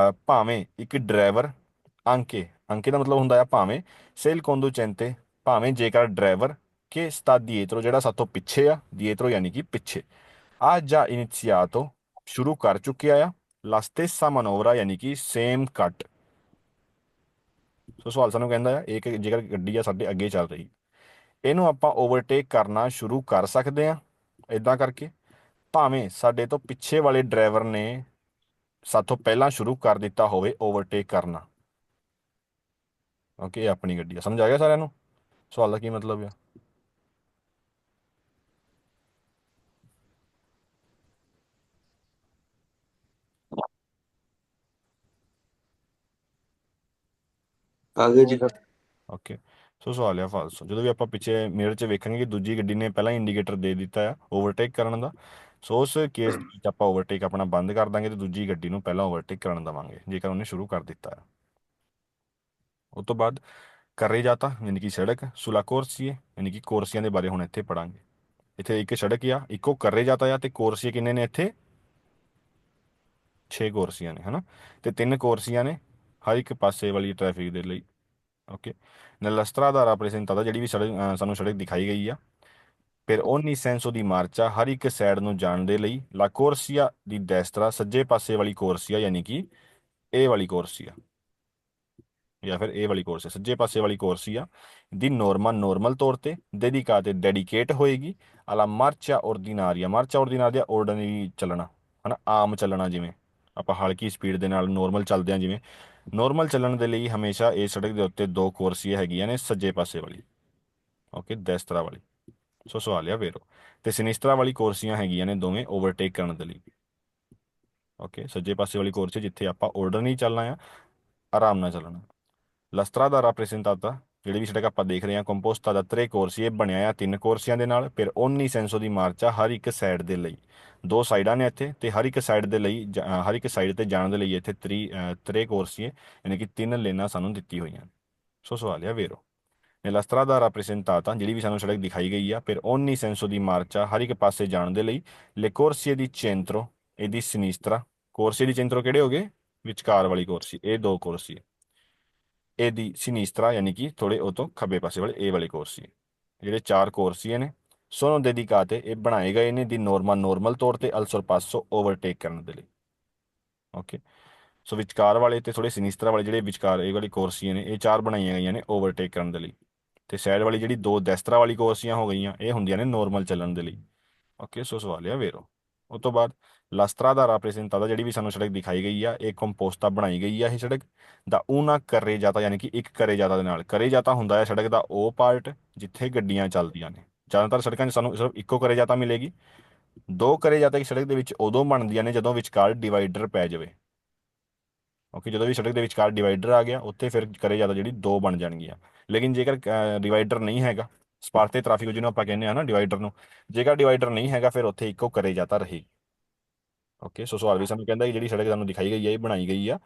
ਭਾਵੇਂ ਇੱਕ ਡਰਾਈਵਰ, ਅੰਕੇ ਅੰਕੇ ਦਾ ਮਤਲਬ ਹੁੰਦਾ ਆ ਭਾਵੇਂ, ਸੇਲ conducente ਭਾਵੇਂ ਜੇਕਰ ਡਰਾਈਵਰ, ਕਿ sta dietro ਜਿਹੜਾ ਸਾਤੋਂ ਪਿੱਛੇ ਆ, dietro ਯਾਨੀ ਕਿ ਪਿੱਛੇ, ha già iniziato ਸ਼ੁਰੂ ਕਰ ਚੁੱਕਿਆ ਆ, la stessa manovra ਯਾਨੀ ਕਿ ਸੇਮ ਕੱਟ। ਸੋ ਸਵਾਲ ਸਾਨੂੰ ਕਹਿੰਦਾ ਆ ਇਹ ਕਿ ਜੇਕਰ ਗੱਡੀ ਆ ਸਾਡੇ ਅੱਗੇ ਚੱਲ ਰਹੀ, ਇਹਨੂੰ ਆਪਾਂ ਓਵਰਟੇਕ ਕਰਨਾ ਸ਼ੁਰੂ ਕਰ ਸਕਦੇ ਆ ਇਦਾਂ ਕਰਕੇ, ਭਾਵੇਂ ਸਾਡੇ ਤੋਂ ਪਿੱਛੇ ਵਾਲੇ ਡਰਾਈਵਰ ਨੇ ਸਾਥੋਂ ਪਹਿਲਾਂ ਸ਼ੁਰੂ ਕਰ ਦਿੱਤਾ ਹੋਵੇ ਓਵਰਟੇਕ ਕਰਨਾ। ਓਕੇ, ਇਹ ਆਪਣੀ ਗੱਡੀ ਆ। ਸਮਝ ਆ ਗਿਆ ਸਾਰਿਆਂ ਨੂੰ ਸਵਾਲ ਦਾ ਕੀ ਮਤਲਬ ਆ? आगे जी। ਓਕੇ, ਸੋ ਸਵਾਲ ਆ ਫਾਲਸੋ। ਜਦੋਂ ਵੀ ਆਪਾਂ ਪਿੱਛੇ ਮਿਰਰ 'ਚ ਵੇਖਾਂਗੇ ਕਿ ਦੂਜੀ ਗੱਡੀ ਨੇ ਪਹਿਲਾਂ ਇੰਡੀਕੇਟਰ ਦੇ ਦਿੱਤਾ ਆ ਓਵਰਟੇਕ ਕਰਨ ਦਾ, ਸੋ ਉਸ ਕੇਸ ਦੇ ਵਿੱਚ ਆਪਾਂ ਓਵਰਟੇਕ ਆਪਣਾ ਬੰਦ ਕਰ ਦਾਂਗੇ ਤੇ ਦੂਜੀ ਗੱਡੀ ਨੂੰ ਪਹਿਲਾਂ ਓਵਰਟੇਕ ਕਰਨ ਦੇਵਾਂਗੇ ਜੇਕਰ ਉਹਨੇ ਸ਼ੁਰੂ ਕਰ ਦਿੱਤਾ ਆ। ਉਸ ਤੋਂ ਬਾਅਦ ਕਰ ਜਾਤਾ ਯਾਨੀ ਕਿ ਸੜਕ, ਸੁਲਾ ਕੋਰਸੀਏ ਯਾਨੀ ਕਿ ਕੋਰਸੀਆਂ ਦੇ ਬਾਰੇ ਹੁਣ ਇੱਥੇ ਪੜਾਂਗੇ। ਇੱਥੇ ਇੱਕ ਸੜਕ ਆ, ਇੱਕੋ ਕਰ ਜਾਤਾ ਆ, ਤੇ ਕੋਰਸੀਏ ਕਿੰਨੇ ਨੇ ਇੱਥੇ? 6 ਕੁਰਸੀਆਂ ਨੇ ਹਨਾ, ਤੇ 3 ਕੁਰਸੀਆਂ ਨੇ ਹਰ ਇੱਕ ਪਾਸੇ ਵਾਲੀ ਟ੍ਰੈਫਿਕ ਦੇ ਲਈ। ਓਕੇ, nella strada rappresentata ਜਿਹੜੀ ਵੀ ਸੜਕ ਸਾਨੂੰ ਸੜਕ ਦਿਖਾਈ ਗਈ ਆ, per ogni senso di marcia ਹਰ ਇੱਕ ਸਾਈਡ ਨੂੰ ਜਾਣ ਦੇ ਲਈ la corsia di destra ਸੱਜੇ ਪਾਸੇ ਵਾਲੀ ਕੋਰਸੀਆ ਯਾਨੀ ਕਿ ਇਹ ਵਾਲੀ ਕੋਰਸੀਆ ਜਾਂ ਫਿਰ ਇਹ ਵਾਲੀ ਕੋਰਸ ਸੱਜੇ ਪਾਸੇ ਵਾਲੀ ਕੋਰਸ ਆ ਦੀ ਨੋਰਮਲ ਤੌਰ ਤੇ ਡੈਡੀਕਾਤੇ ਡੈਡੀਕੇਟ ਹੋਏਗੀ ਆਲਾ ਮਾਰਚਾ ਆਰਡੀਨਾਰੀਆ ਆਰਡੀਨਰੀ ਚੱਲਣਾ ਹਨਾ, ਆਮ ਚੱਲਣਾ, ਜਿਵੇਂ ਆਪਾਂ ਹਲਕੀ ਸਪੀਡ ਦੇ ਨਾਲ ਨੋਰਮਲ ਚੱਲਦੇ ਹਾਂ, ਜਿਵੇਂ ਨੋਰਮਲ ਚੱਲਣ ਦੇ ਲਈ ਹਮੇਸ਼ਾ ਇਹ ਸੜਕ ਦੇ ਉੱਤੇ ਦੋ ਕੋਰਸੀਆਂ ਹੈਗੀਆਂ ਨੇ ਸੱਜੇ ਪਾਸੇ ਵਾਲੀ, ਓਕੇ, ਦੈਸਤਰਾ ਵਾਲੀ। ਸੋ ਸਵਾਲ ਆ ਵੇਰੋ, ਤੇ ਸਿਨਿਸਤਰਾ ਵਾਲੀ ਕੋਰਸੀਆਂ ਹੈਗੀਆਂ ਨੇ ਦੋਵੇਂ ਓਵਰਟੇਕ ਕਰਨ ਦੇ ਲਈ। ਓਕੇ, ਸੱਜੇ ਪਾਸੇ ਵਾਲੀ ਕੋਰਸ ਜਿੱਥੇ ਆਪਾਂ ਆਰਡਰ ਨਹੀਂ ਚੱਲਣਾ ਆ, ਆਰਾਮ ਨਾਲ ਚੱਲਣਾ। La strada rappresentata ਜਿਹੜੀ ਵੀ ਸੜਕ ਆਪਾਂ ਦੇਖ ਰਹੇ ਹਾਂ ਕੰਪੋਸਟਾ ਦਾ tre corsi ਇਹ ਬਣਿਆ ਆ 3 ਕੋਰਸੀਆਂ ਦੇ ਨਾਲ, ਫਿਰ ogni senso ਦੀ ਮਾਰਚਾ ਹਰ ਇੱਕ ਸਾਈਡ ਦੇ ਲਈ, ਦੋ ਸਾਈਡਾਂ ਨੇ ਇੱਥੇ, ਤੇ ਹਰ ਇੱਕ ਸਾਈਡ ਦੇ ਲਈ ਹਰ ਇੱਕ ਸਾਈਡ ਤੇ ਜਾਣ ਦੇ ਲਈ ਇੱਥੇ tre corsi ਯਾਨੀ ਕਿ 3 ਲੇਨਾਂ ਸਾਨੂੰ ਦਿੱਤੀ ਹੋਈਆਂ। ਸੋ ਸਵਾਲ ਆ ਵੇਰੋ, nella strada rappresentata ਜਿਹੜੀ ਵੀ ਸਾਨੂੰ ਸੜਕ ਦਿਖਾਈ ਗਈ ਆ ਫਿਰ ogni senso ਦੀ ਮਾਰਚਾ ਹਰ ਇੱਕ ਪਾਸੇ ਜਾਣ ਦੇ ਲਈ le corsie di centro e di sinistra, corsie di centro ਕਿਹੜੇ ਹੋ ਗਏ, ਵਿਚਕਾਰ ਵਾਲੀ ਕੋਰਸੀ, ਇਹ ਦੋ ਕੋਰਸੀ, ਇਹ ਦੀ ਸਿਨਿਸਤਰਾ ਯਾਨੀ ਕਿ ਥੋੜੇ ਉਹ ਤੋਂ ਖੱਬੇ ਪਾਸੇ ਵਾਲੇ ਇਹ ਵਾਲੇ ਕੋਰਸੀਏ, ਜਿਹੜੇ 4 ਕੋਰਸੀਏ ਨੇ ਸੋਨੋ ਡੈਡੀਕਾਤੇ ਇਹ ਬਣਾਏ ਗਏ ਨੇ ਦੀ ਨੋਰਮਲ ਤੌਰ ਤੇ ਅਲ sorpasso ਓਵਰਟੇਕ ਕਰਨ ਦੇ ਲਈ। ਓਕੇ, ਸੋ ਵਿਚਕਾਰ ਵਾਲੇ ਤੇ ਥੋੜੇ ਸਿਨਿਸਤਰਾ ਵਾਲੇ ਜਿਹੜੇ ਵਿਚਕਾਰ ਇਹ ਵਾਲੀ ਕੋਰਸੀਆਂ ਨੇ ਇਹ 4 ਬਣਾਈਆਂ ਗਈਆਂ ਨੇ ਓਵਰਟੇਕ ਕਰਨ ਦੇ ਲਈ, ਤੇ ਸਾਈਡ ਵਾਲੀ ਜਿਹੜੀ 2 ਦੈਸਤਰਾ ਵਾਲੀ ਕੋਰਸੀਆਂ ਹੋ ਗਈਆਂ ਇਹ ਹੁੰਦੀਆਂ ਨੇ ਨੋਰਮਲ ਚੱਲਣ ਦੇ ਲਈ। ਓਕੇ, ਸੋ ਸਵਾਲ ਆ ਵੇਰੋ। ਉਸ ਤੋਂ ਬਾਅਦ ਲਾਸਟਰਾ ਰਾਪ੍ਰੈਜ਼ੈਂਟਾਤਾ ਜਿਹੜੀ ਵੀ ਸਾਨੂੰ ਸੜਕ ਦਿਖਾਈ ਗਈ ਆ ਇਹ ਕੰਪੋਸਟਾ ਬਣਾਈ ਗਈ ਆ ਇਹ ਸੜਕ ਦਾ una ਕਰੇ ਜਾਤਾ ਯਾਨੀ ਕਿ ਇੱਕ ਕਰੇ ਜਾਤਾ ਦੇ ਨਾਲ, ਕਰੇ ਜਾਤਾ ਹੁੰਦਾ ਹੈ ਸੜਕ ਦਾ ਉਹ ਪਾਰਟ ਜਿੱਥੇ ਗੱਡੀਆਂ ਚੱਲਦੀਆਂ ਨੇ। ਜ਼ਿਆਦਾਤਰ ਸੜਕਾਂ 'ਚ ਸਾਨੂੰ ਸਿਰਫ ਇੱਕੋ ਕਰੇ ਜਾਤਾ ਮਿਲੇਗੀ, ਦੋ ਕਰੇ ਜਾਤਾ ਇੱਕ ਸੜਕ ਦੇ ਵਿੱਚ ਉਦੋਂ ਬਣਦੀਆਂ ਨੇ ਜਦੋਂ ਵਿਚਕਾਰ ਡਿਵਾਈਡਰ ਪੈ ਜਾਵੇ। ਓਕੇ, ਜਦੋਂ ਵੀ ਸੜਕ ਦੇ ਵਿਚਕਾਰ ਡਿਵਾਈਡਰ ਆ ਗਿਆ ਉੱਥੇ ਫਿਰ ਕਰੇ ਜਾਤਾ ਜਿਹੜੀ ਦੋ ਬਣ ਜਾਣਗੀਆਂ। ਲੇਕਿਨ ਜੇਕਰ ਡਿਵਾਈਡਰ ਨਹੀਂ ਹੈਗਾ, ਸਪਾਰਤੇ ਟ੍ਰੈਫਿਕ ਜਿਹਨੂੰ ਆਪਾਂ ਕਹਿੰਦੇ ਆ ਨਾ ਡਿਵਾਈਡਰ ਨੂੰ, ਜੇਕਰ ਡਿਵਾਈਡਰ ਨਹੀਂ ਹੈਗਾ ਫਿਰ ਉੱਥੇ ਇੱਕੋ ਕਰੇ ਜਾਤਾ ਰਹੇਗੀ। ਓਕੇ, ਸੋ ਸਵਾਲ ਵੀ ਸਾਨੂੰ ਕਹਿੰਦਾ ਕਿ ਜਿਹੜੀ ਸੜਕ ਸਾਨੂੰ ਦਿਖਾਈ ਗਈ ਹੈ ਇਹ ਬਣਾਈ ਗਈ ਆ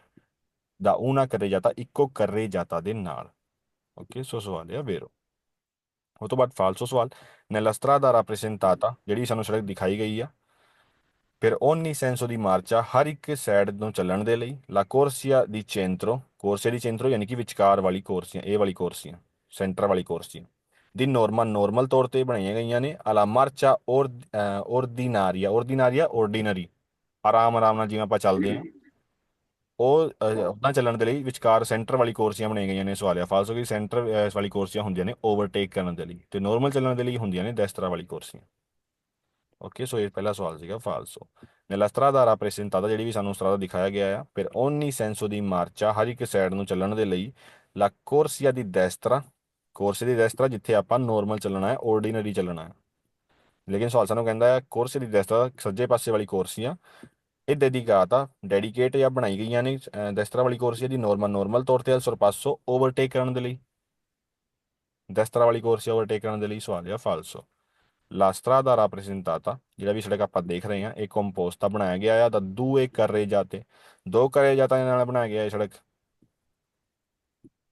ਦਾ una ਕਰੇ ਜਾਤਾ ਇੱਕੋ ਕਰੇ ਜਾਤਾ ਦੇ ਨਾਲ। ਓਕੇ, ਸੋ ਸਵਾਲ ਆ ਵੇਰੋ। ਉਹ ਤੋਂ ਬਾਅਦ ਫਾਲਸੋ ਸਵਾਲ, nella strada rappresentata ਜਿਹੜੀ ਸਾਨੂੰ ਸੜਕ ਦਿਖਾਈ ਗਈ ਆ ਫਿਰ ogni senso ਦੀ ਮਾਰਚਾ ਹਰ ਇੱਕ ਸਾਈਡ ਨੂੰ ਚੱਲਣ ਦੇ ਲਈ la corsia di centro, corsia di centro ਯਾਨੀ ਕਿ ਵਿਚਕਾਰ ਵਾਲੀ ਕੋਰਸੀਆਂ, ਇਹ ਵਾਲੀ ਕੋਰਸੀਆਂ, ਸੈਂਟਰ ਵਾਲੀ ਕੋਰਸੀਆਂ ਦੀ ਨੋਰਮਲ ਤੌਰ ਤੇ ਬਣਾਈਆਂ ਗਈਆਂ ਨੇ ਆਲਾ ਮਾਰਚਾ ordinaria ordinary ਆਰਾਮ ਨਾਲ ਜਿਵੇਂ ਆਪਾਂ ਚੱਲਦੇ ਹਾਂ ਉਹ ਉੱਦਾਂ ਚੱਲਣ ਦੇ ਲਈ ਵਿਚਕਾਰ ਸੈਂਟਰ ਵਾਲੀ ਕੋਰਸੀਆਂ ਬਣਾਈਆਂ ਗਈਆਂ ਨੇ। ਸਵਾਲ ਆ ਫਾਲਸੋ ਕਿ ਸੈਂਟਰ ਵਾਲੀ ਕੋਰਸੀਆਂ ਹੁੰਦੀਆਂ ਨੇ ਓਵਰਟੇਕ ਕਰਨ ਦੇ ਲਈ, ਤੇ ਨੋਰਮਲ ਚੱਲਣ ਦੇ ਲਈ ਹੁੰਦੀਆਂ ਨੇ ਦੈਸਤਰਾ ਵਾਲੀ ਕੋਰਸੀਆਂ। ਓਕੇ, ਸੋ ਇਹ ਪਹਿਲਾ ਸਵਾਲ ਸੀਗਾ ਫਾਲਸੋ। nella strada rappresentata ਜਿਹੜੀ ਵੀ ਸਾਨੂੰ ਸਟਰਾਦਾ ਦਿਖਾਇਆ ਗਿਆ ਆ ਫਿਰ ogni senso ਦੀ ਮਾਰਚਾ ਹਰ ਇੱਕ ਸਾਈਡ ਨੂੰ ਚੱਲਣ ਦੇ ਲਈ la corsia di destra, ਕੋਰਸੀਆ ਦੀ destra ਜਿੱਥੇ ਆਪਾਂ ਨੋਰਮਲ ਚੱਲਣਾ ਹੈ ਆਰਡੀਨਰੀ ਚੱਲਣਾ ਹੈ। ਲੇਕਿਨ ਸਵਾਲ ਸਾਨੂੰ ਕਹਿੰਦਾ ਹੈ ਕੋਰਸੀਆ ਦੀ destra ਸੱਜੇ ਪਾਸੇ ਵਾਲੀ ਕੋਰਸੀਆਂ ਇਹ ਡੈਡੀਕੇਟ ਜਾਂ ਬਣਾਈ ਗਈਆਂ ਨੇ ਦੈਸਤਰਾ ਵਾਲੀ ਕੋਰਸੀਆ ਦੀ ਨੋਰਮਲ ਤੌਰ ਤੇ sorpasso ਓਵਰਟੇਕ ਕਰਨ ਦੇ ਲਈ, ਦੈਸਤਰਾ ਵਾਲੀ ਕੋਰਸੀਆ ਓਵਰਟੇਕ ਕਰਨ ਦੇ ਲਈ। ਸਵਾਲ ਆ ਫਾਲਸੋ। La strada rappresentata ਜਿਹੜਾ ਵੀ ਸੜਕ ਆਪਾਂ ਦੇਖ ਰਹੇ ਹਾਂ ਇਹ ਕੰਪੋਸਟਾ ਬਣਾਇਆ ਗਿਆ ਆ ਦਾ ਦੂਏ ਕਰੇ ਜਾਤੇ, ਦੋ ਕਰੇ ਜਾਤਾ ਨਾਲ ਬਣਾਇਆ ਗਿਆ ਇਹ ਸੜਕ।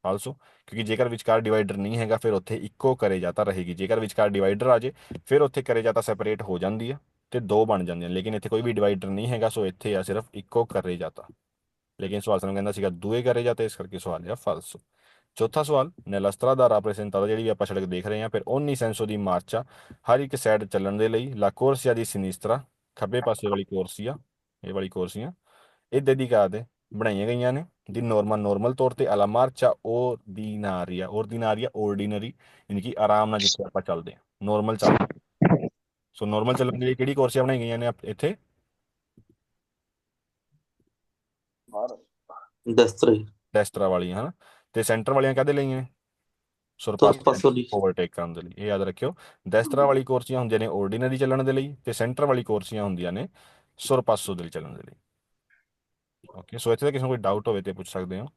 ਫਾਲਸੋ, ਕਿਉਂਕਿ ਜੇਕਰ ਵਿਚਕਾਰ ਡਿਵਾਈਡਰ ਨਹੀਂ ਹੈਗਾ ਫਿਰ ਉੱਥੇ ਇੱਕੋ ਕਰੇ ਜਾਤਾ ਰਹੇਗੀ, ਜੇਕਰ ਵਿਚਕਾਰ ਡਿਵਾਈਡਰ ਆ ਜੇ ਫਿਰ ਉੱਥੇ ਕਰੇ ਜਾਤਾ ਸੈਪਰੇਟ ਹੋ ਜਾਂਦੀ ਆ ਤੇ ਦੋ ਬਣ ਜਾਂਦੀਆਂ, ਲੇਕਿਨ ਇੱਥੇ ਕੋਈ ਵੀ ਡਿਵਾਈਡਰ ਨਹੀਂ ਹੈਗਾ ਸੋ ਇੱਥੇ ਆ ਸਿਰਫ ਇੱਕੋ ਕਰੇ ਜਾਤਾ। ਲੇਕਿਨ ਸਵਾਲ ਸਾਨੂੰ ਕਹਿੰਦਾ ਸੀਗਾ ਦੂਏ ਕਰੇ ਜਾਤੇ, ਇਸ ਕਰਕੇ ਸਵਾਲ ਆ ਫਾਲਸੋ। ਚੌਥਾ ਸਵਾਲ, nella strada rappresentata ਜਿਹੜੀ ਵੀ ਆਪਾਂ ਸੜਕ ਦੇਖ ਰਹੇ ਹਾਂ ਫਿਰ ogni senso ਦੀ ਮਾਰਚਾ ਹਰ ਇੱਕ ਸਾਈਡ ਚੱਲਣ ਦੇ ਲਈ la corsia di sinistra ਖੱਬੇ ਪਾਸੇ ਵਾਲੀ ਕੋਰਸੀਆ, ਇਹ ਵਾਲੀ ਕੋਰਸੀਆਂ ਇਹ dedicate ਬਣਾਈਆਂ ਗਈਆਂ ਨੇ ਦੀ ਨੋਰਮਲ ਤੌਰ ਤੇ alla marcia ordinaria ਯਾਨੀ ਕਿ ਆਰਾਮ ਨਾਲ ਜਿੱਥੇ ਆਪਾਂ ਚੱਲਦੇ ਹਾਂ ਨੋਰਮਲ ਚੱਲਦੇ। ਸੋ ਨੋਰਮਲ ਚੱਲਣ ਦੇ ਲਈ ਕਿਹੜੀ ਕੋਰਸੀਆਂ ਬਣਾਈਆਂ ਗਈਆਂ ਨੇ ਇੱਥੇ, ਡੈਸਟਰਾ ਵਾਲੀਆਂ ਹਨਾ, ਤੇ ਸੈਂਟਰ ਵਾਲੀਆਂ ਕਾਹਦੇ ਲਈ ਨੇ, sorpasso di ਓਵਰਟੇਕ ਕਰਨ ਦੇ ਲਈ। ਇਹ ਯਾਦ ਰੱਖਿਓ, ਦੈਸਤਰਾ ਵਾਲੀ ਕੋਰਸੀਆਂ ਹੁੰਦੀਆਂ ਨੇ ਆਰਡੀਨਰੀ ਚੱਲਣ ਦੇ ਲਈ ਤੇ ਸੈਂਟਰ ਵਾਲੀ ਕੋਰਸੀਆਂ ਹੁੰਦੀਆਂ ਨੇ sorpasso ਦੇ ਲਈ ਚੱਲਣ ਦੇ ਲਈ। ਓਕੇ, ਸੋ ਇੱਥੇ ਕਿਸੇ ਨੂੰ ਕੋਈ ਡਾਊਟ ਹੋਵੇ ਤੇ ਪੁੱਛ ਸਕਦੇ ਹੋ।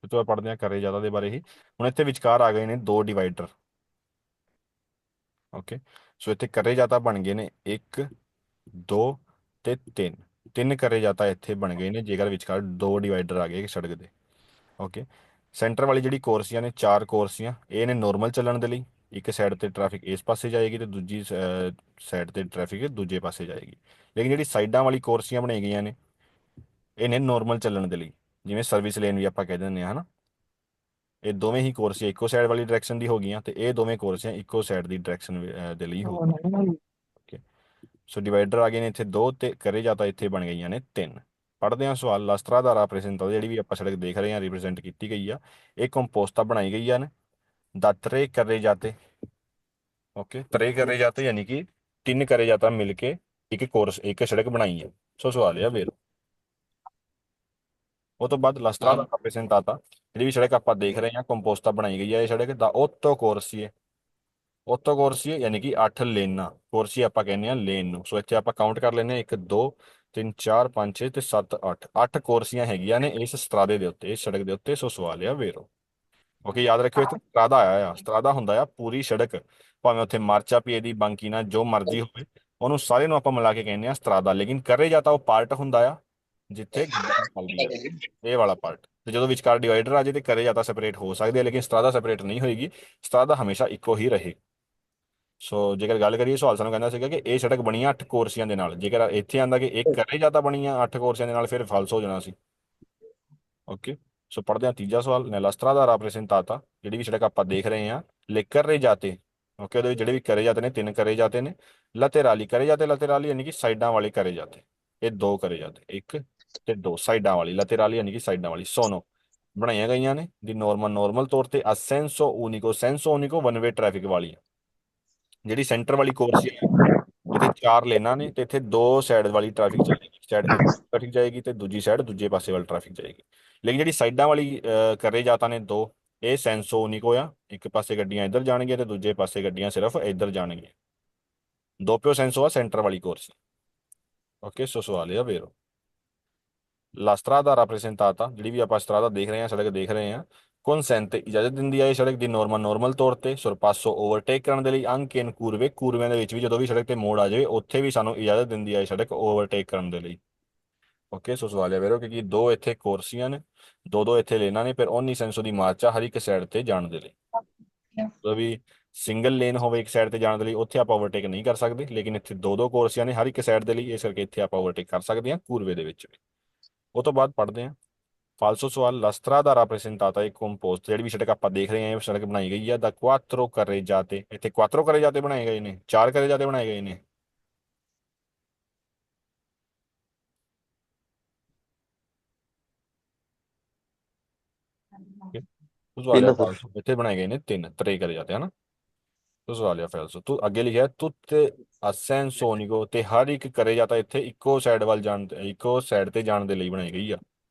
ਤੇ ਤੋਂ ਪੜ੍ਹਦੇ ਹਾਂ ਕਰੇ ਜ਼ਿਆਦਾ ਦੇ ਬਾਰੇ ਹੀ। ਹੁਣ ਇੱਥੇ ਵਿਚਕਾਰ ਆ ਗਏ ਨੇ ਦੋ ਡਿਵਾਈਡਰ। ਓਕੇ, ਸੋ ਇੱਥੇ ਕਰੇ ਜਾਤਾ ਬਣ ਗਏ ਨੇ 1 2 ਤੇ 3 3 ਕਰੇ ਜਾਤਾ ਇੱਥੇ ਬਣ ਗਏ ਨੇ ਜੇਕਰ ਵਿਚਕਾਰ ਦੋ ਡਿਵਾਈਡਰ ਆ ਗਏ ਸੜਕ ਦੇ। ਓਕੇ, ਸੈਂਟਰ ਵਾਲੀ ਜਿਹੜੀ ਕੋਰਸੀਆਂ ਨੇ, ਚਾਰ ਕੋਰਸੀਆਂ ਇਹ ਨੇ ਨੋਰਮਲ ਚੱਲਣ ਦੇ ਲਈ। ਇੱਕ ਸਾਈਡ ਤੇ ਟ੍ਰੈਫਿਕ ਇਸ ਪਾਸੇ ਜਾਏਗੀ ਤੇ ਦੂਜੀ ਸਾਈਡ ਤੇ ਟ੍ਰੈਫਿਕ ਦੂਜੇ ਪਾਸੇ ਜਾਏਗੀ। ਲੇਕਿਨ ਜਿਹੜੀ ਸਾਈਡਾਂ ਵਾਲੀ ਕੋਰਸੀਆਂ ਬਣਾਈ ਗਈਆਂ ਨੇ ਇਹ ਨੇ ਨੋਰਮਲ ਚੱਲਣ ਦੇ ਲਈ, ਜਿਵੇਂ ਸਰਵਿਸ ਲੇਨ ਵੀ ਆਪਾਂ ਕਹਿ ਦਿੰਦੇ ਹਾਂ ਹਨਾ। ਇਹ ਦੋਵੇਂ ਹੀ ਕੋਰਸੀਆਂ ਇੱਕੋ ਸਾਈਡ ਵਾਲੀ ਡਾਇਰੈਕਸ਼ਨ ਦੀ ਹੋ ਗਈਆਂ ਤੇ ਇਹ ਦੋਵੇਂ ਕੋਰਸੀਆਂ ਇੱਕੋ ਸਾਈਡ ਦੀ ਡਾਇਰੈਕਸ਼ਨ ਦੇ ਲਈ ਹੋ ਗਈਆਂ। ਓਕੇ, ਸੋ ਡਿਵਾਈਡਰ ਆ ਗਏ ਨੇ ਇੱਥੇ ਦੋ ਤੇ ਕਰੇ ਜਾਤਾ ਇੱਥੇ ਬਣ ਗਈਆਂ ਨੇ ਤਿੰਨ। ਪੜ੍ਹਦੇ ਹਾਂ ਸਵਾਲ। ਲਾਸਤਰਾ ਦਾ ਰਿਪਰੈਜ਼ੈਂਟ ਜਿਹੜੀ ਵੀ ਆਪਾਂ ਸੜਕ ਦੇਖ ਰਹੇ ਹਾਂ ਰਿਪਰੈਜ਼ੈਂਟ ਕੀਤੀ ਗਈ ਆ, ਇਹ ਕੰਪੋਸਟਾ ਬਣਾਈ ਗਈ ਆ ਨੇ ਦਾ ਤਰੇ ਕਰੇ ਜਾਤੇ। ਓਕੇ, ਤਰੇ ਕਰੇ ਜਾਤੇ ਯਾਨੀ ਕਿ ਤਿੰਨ ਕਰੇ ਜਾਤਾ ਮਿਲ ਕੇ ਇੱਕ ਕੋਰਸ ਇੱਕ ਸੜਕ ਬਣਾਈ ਹੈ। ਸੋ ਸਵਾਲ ਆ ਫਿਰ ਉਹ ਤੋਂ ਬਾਅਦ ਲਾਸਤਰਾ ਦਾ ਰਿਪਰੈਜ਼ੈਂਟ ਆਤਾ ਜਿਹੜੀ ਵੀ ਸੜਕ ਆਪਾਂ ਦੇਖ ਰਹੇ ਹਾਂ ਕੰਪੋਸਟਾ ਬਣਾਈ ਗਈ ਹੈ ਇਹ ਸੜਕ ਦਾ ਓਤੋ ਕੋਰਸੀਏ। ਓਤੋ ਕੋਰਸੀਏ ਯਾਨੀ ਕਿ 8 ਲੇਨਾਂ, ਕੋਰਸੀ ਆਪਾਂ ਕਹਿੰਦੇ ਆ ਲੇਨ ਨੂੰ। ਸੋ ਇੱਥੇ ਆਪਾਂ ਕਾਊਂਟ ਕਰ ਲੈਂਦੇ ਹਾਂ 1 2 3 4 5 6 ਤੇ 7 8 8 ਕੋਰਸੀਆਂ ਹੈਗੀਆਂ ਨੇ ਇਸ ਸਟਰਾਦੇ ਦੇ ਉੱਤੇ, ਇਸ ਸੜਕ ਦੇ ਉੱਤੇ। ਸੋ ਸਵਾਲ ਆ ਵੇਰੋ। ਓਕੇ, ਯਾਦ ਰੱਖਿਓ ਇੱਥੇ ਸਟਰਾਦਾ ਆਇਆ ਆ, ਸਟਰਾਦਾ ਹੁੰਦਾ ਆ ਪੂਰੀ ਸੜਕ, ਭਾਵੇਂ ਉੱਥੇ ਮਾਰਚਾ ਪੀਏ ਦੀ ਬਾਂਕੀਨਾ ਜੋ ਮਰਜ਼ੀ ਹੋਵੇ, ਉਹਨੂੰ ਸਾਰੇ ਨੂੰ ਆਪਾਂ ਮਿਲਾ ਕੇ ਕਹਿੰਦੇ ਆ ਸਟਰਾਦਾ। ਲੇਕਿਨ ਕਰੇ ਜਾਤਾ ਉਹ ਪਾਰਟ ਹੁੰਦਾ ਆ ਜਿੱਥੇ ਗੱਡੀਆਂ ਚੱਲਦੀਆਂ, ਇਹ ਵਾਲਾ ਪਾਰਟ। ਤੇ ਜਦੋਂ ਵਿਚਕਾਰ ਡਿਵਾਈਡਰ ਆ ਜੇ ਤੇ ਕਰੇ ਜਾਤਾ ਸੈਪਰੇਟ ਹੋ ਸਕਦੇ ਆ ਲੇਕਿਨ ਸਟਰਾਦਾ ਸੈਪਰੇਟ ਨਹੀਂ ਹੋਏਗੀ, ਸਟਰਾਦਾ ਹਮੇਸ਼ਾ ਇੱਕੋ ਹੀ ਰਹੇ। ਸੋ ਜੇਕਰ ਗੱਲ ਕਰੀਏ ਸਵਾਲ ਸਾਨੂੰ ਕਹਿੰਦਾ ਸੀਗਾ ਕਿ ਇਹ ਸੜਕ ਬਣੀ ਆ 8 ਕੋਰਸੀਆਂ ਦੇ ਨਾਲ, ਜੇਕਰ ਇੱਥੇ ਆਂਦਾ ਕਿ ਇੱਕ ਕਰੇ ਜਾਤਾ ਬਣੀ ਆ 8 ਕੋਰਸੀਆਂ ਦੇ ਨਾਲ ਫਿਰ ਫਾਲਸ ਹੋ ਜਾਣਾ ਸੀ। ਓਕੇ, ਸੋ ਪੜ੍ਹਦੇ ਹਾਂ ਤੀਜਾ ਸਵਾਲ। ਨੈਲਾ ਸਟਰਾਦਾ ਰਾਪਰੈਜ਼ੈਂਟਾਤਾ ਜਿਹੜੀ ਵੀ ਸੜਕ ਆਪਾਂ ਦੇਖ ਰਹੇ ਹਾਂ ਲੈ ਕਰੇ ਜਾਤੇ। ਓਕੇ, ਉਹਦੇ ਵਿੱਚ ਜਿਹੜੇ ਵੀ ਕਰੇ ਜਾਤੇ ਨੇ ਤਿੰਨ ਕਰੇ ਜਾਤੇ ਨੇ। ਲਤੇਰਾਲੀ ਕਰੇ ਜਾਤੇ, ਲਤੇਰਾਲੀ ਯਾਨੀ ਕਿ ਸਾਈਡਾਂ ਵਾਲੇ ਕਰੇ ਜਾਤੇ। ਇਹ ਦੋ ਕਰੇ ਜਾਤੇ, ਇੱਕ ਤੇ ਦੋ ਸਾਈਡਾਂ ਵਾਲੀ ਲਤੇਰਾਲੀ ਯਾਨੀ ਕਿ ਸਾਈਡਾਂ ਵਾਲੀ ਸੋਨੋ ਬਣਾਈਆਂ ਗਈਆਂ ਨੇ ਦੀ ਨੋਰਮਲ ਤੌਰ ਤੇ ਅਸੈਂਸੋ ਊਨੀਕੋ, ਸੈਂਸੋ ਊਨੀਕੋ ਵਨ ਵੇ ਟ੍ਰੈਫਿਕ ਵਾਲੀ। ਜਿਹੜੀ ਸੈਂਟਰ ਵਾਲੀ ਕੋਰਸ ਹੈ ਇੱਥੇ ਚਾਰ ਲੇਨਾਂ ਨੇ ਤੇ ਇੱਥੇ ਦੋ ਸਾਈਡ ਵਾਲੀ ਟ੍ਰੈਫਿਕ ਚੱਲੇਗੀ, ਸਾਈਡ ਤੇ ਟ੍ਰੈਫਿਕ ਜਾਏਗੀ ਤੇ ਦੂਜੀ ਸਾਈਡ ਦੂਜੇ ਪਾਸੇ ਵਾਲੀ ਟ੍ਰੈਫਿਕ ਜਾਏਗੀ। ਲੇਕਿਨ ਜਿਹੜੀ ਸਾਈਡਾਂ ਵਾਲੀ ਕਰੇ ਜਾਤਾ ਨੇ ਦੋ, ਇਹ ਸੈਂਸੋ ਨਿਕੋ ਆ, ਇੱਕ ਪਾਸੇ ਗੱਡੀਆਂ ਇੱਧਰ ਜਾਣਗੀਆਂ ਤੇ ਦੂਜੇ ਪਾਸੇ ਗੱਡੀਆਂ ਸਿਰਫ ਇੱਧਰ ਜਾਣਗੀਆਂ। ਦੋਪਿਓ ਸੈਂਸੋ ਆ ਸੈਂਟਰ ਵਾਲੀ ਕੋਰਸ। ਓਕੇ, ਸੋ ਸਵਾਲ ਆ ਵੇਰੋ। ਲਾ ਸਟਰਾਦਾ ਰਾਪਰੈਜ਼ੈਂਟਾਤਾ ਜਿਹੜੀ ਵੀ ਆਪਾਂ ਸਟਰਾਦਾ ਦੇਖ ਰਹੇ ਹਾਂ ਸੜਕ ਦੇਖ ਰਹੇ ਹਾਂ ਕੌਨਸੈਂਟ ਇਜਾਜ਼ਤ ਦਿੰਦੀ ਹੈ ਇਹ ਸੜਕ ਦੀ ਨੋਰਮਲ ਤੌਰ ਤੇ ਸੁਰਪਾਸੋ ਓਵਰਟੇਕ ਕਰਨ ਦੇ ਲਈ। ਅੰਕੇ ਇਨ ਕੂਰਵੇ, ਕੂਰਵਿਆਂ ਦੇ ਵਿੱਚ ਵੀ ਜਦੋਂ ਵੀ ਸੜਕ ਤੇ ਮੋੜ ਆ ਜਾਵੇ ਉੱਥੇ ਵੀ ਸਾਨੂੰ ਇਜਾਜ਼ਤ ਦਿੰਦੀ ਹੈ ਇਹ ਸੜਕ ਓਵਰਟੇਕ ਕਰਨ ਦੇ ਲਈ। ਓਕੇ, ਸੋ ਸਵਾਲ ਹੈ ਵੇਰੋ ਕਿਉਂਕਿ ਦੋ ਇੱਥੇ ਕੋਰਸੀਆਂ ਨੇ, ਦੋ ਦੋ ਇੱਥੇ ਲੈਣਾ ਨੇ, ਫਿਰ ਓਨੀ ਸੈਂਸੋ ਦੀ ਮਾਰਚ ਆ ਹਰ ਇੱਕ ਸਾਈਡ ਤੇ ਜਾਣ ਦੇ ਲਈ। ਜਦੋਂ ਵੀ ਸਿੰਗਲ ਲੇਨ ਹੋਵੇ ਇੱਕ ਸਾਈਡ ਤੇ ਜਾਣ ਦੇ ਲਈ ਉੱਥੇ ਆਪਾਂ ਓਵਰਟੇਕ ਨਹੀਂ ਕਰ ਸਕਦੇ, ਲੇਕਿਨ ਇੱਥੇ ਦੋ ਦੋ ਕੋਰਸੀਆਂ ਨੇ ਹਰ ਇੱਕ ਸਾਈਡ ਦੇ ਲਈ, ਇਸ ਕਰਕੇ ਇੱਥੇ ਆਪਾਂ ਓਵਰਟੇਕ ਕਰ ਸਕਦੇ ਹਾਂ ਕੂਰਵੇ ਦੇ ਵਿੱਚ ਵੀ। ਉਹ ਤੋਂ ਬਾਅਦ ਪੜ੍ਹਦੇ ਹਾਂ ਫਾਲਸੋ ਸਵਾਲ। ਲਸਤਰਾ ਦਾ ਰਾਪਰੈਜ਼ੈਂਟਾਤਾ ਇੱਕ ਕੰਪੋਸਟ ਜਿਹੜੀ ਵੀ ਸੜਕ ਆਪਾਂ ਦੇਖ ਰਹੇ ਹਾਂ ਇਹ ਸੜਕ ਬਣਾਈ ਗਈ ਹੈ ਦਾ ਕੁਆਤਰੋ ਕਰੇ ਜਾਤੇ। ਇੱਥੇ ਕੁਆਤਰੋ ਕਰੇ ਜਾਤੇ ਬਣਾਏ ਗਏ ਨੇ, ਚਾਰ ਕਰੇ ਜਾਤੇ ਬਣਾਏ ਗਏ ਨੇ। ਸਵਾਲ ਆ ਤਿੰਨ ਸਰ। ਫਾਲਸੋ, ਇੱਥੇ ਬਣਾਏ ਗਏ ਨੇ ਤਿੰਨ ਤਰੇ ਕਰੇ ਜਾਤੇ ਹਨਾ। ਸਵਾਲ ਆ ਫਾਲਸੋ। ਤੂੰ ਅੱਗੇ ਲਿਖਿਆ ਤੁੱਤੇ ਅਸੈਂਸੋਨਿਕੋ ਤੇ ਹਰ ਇੱਕ ਕਰੇ ਜਾਤਾ ਇੱਥੇ ਇੱਕੋ ਸਾਈਡ ਵੱਲ ਜਾਣ ਇੱਕੋ ਸਾਈਡ ਤੇ ਜਾਣ ਦੇ ਲਈ ਬਣਾਈ ਗਈ ਆ।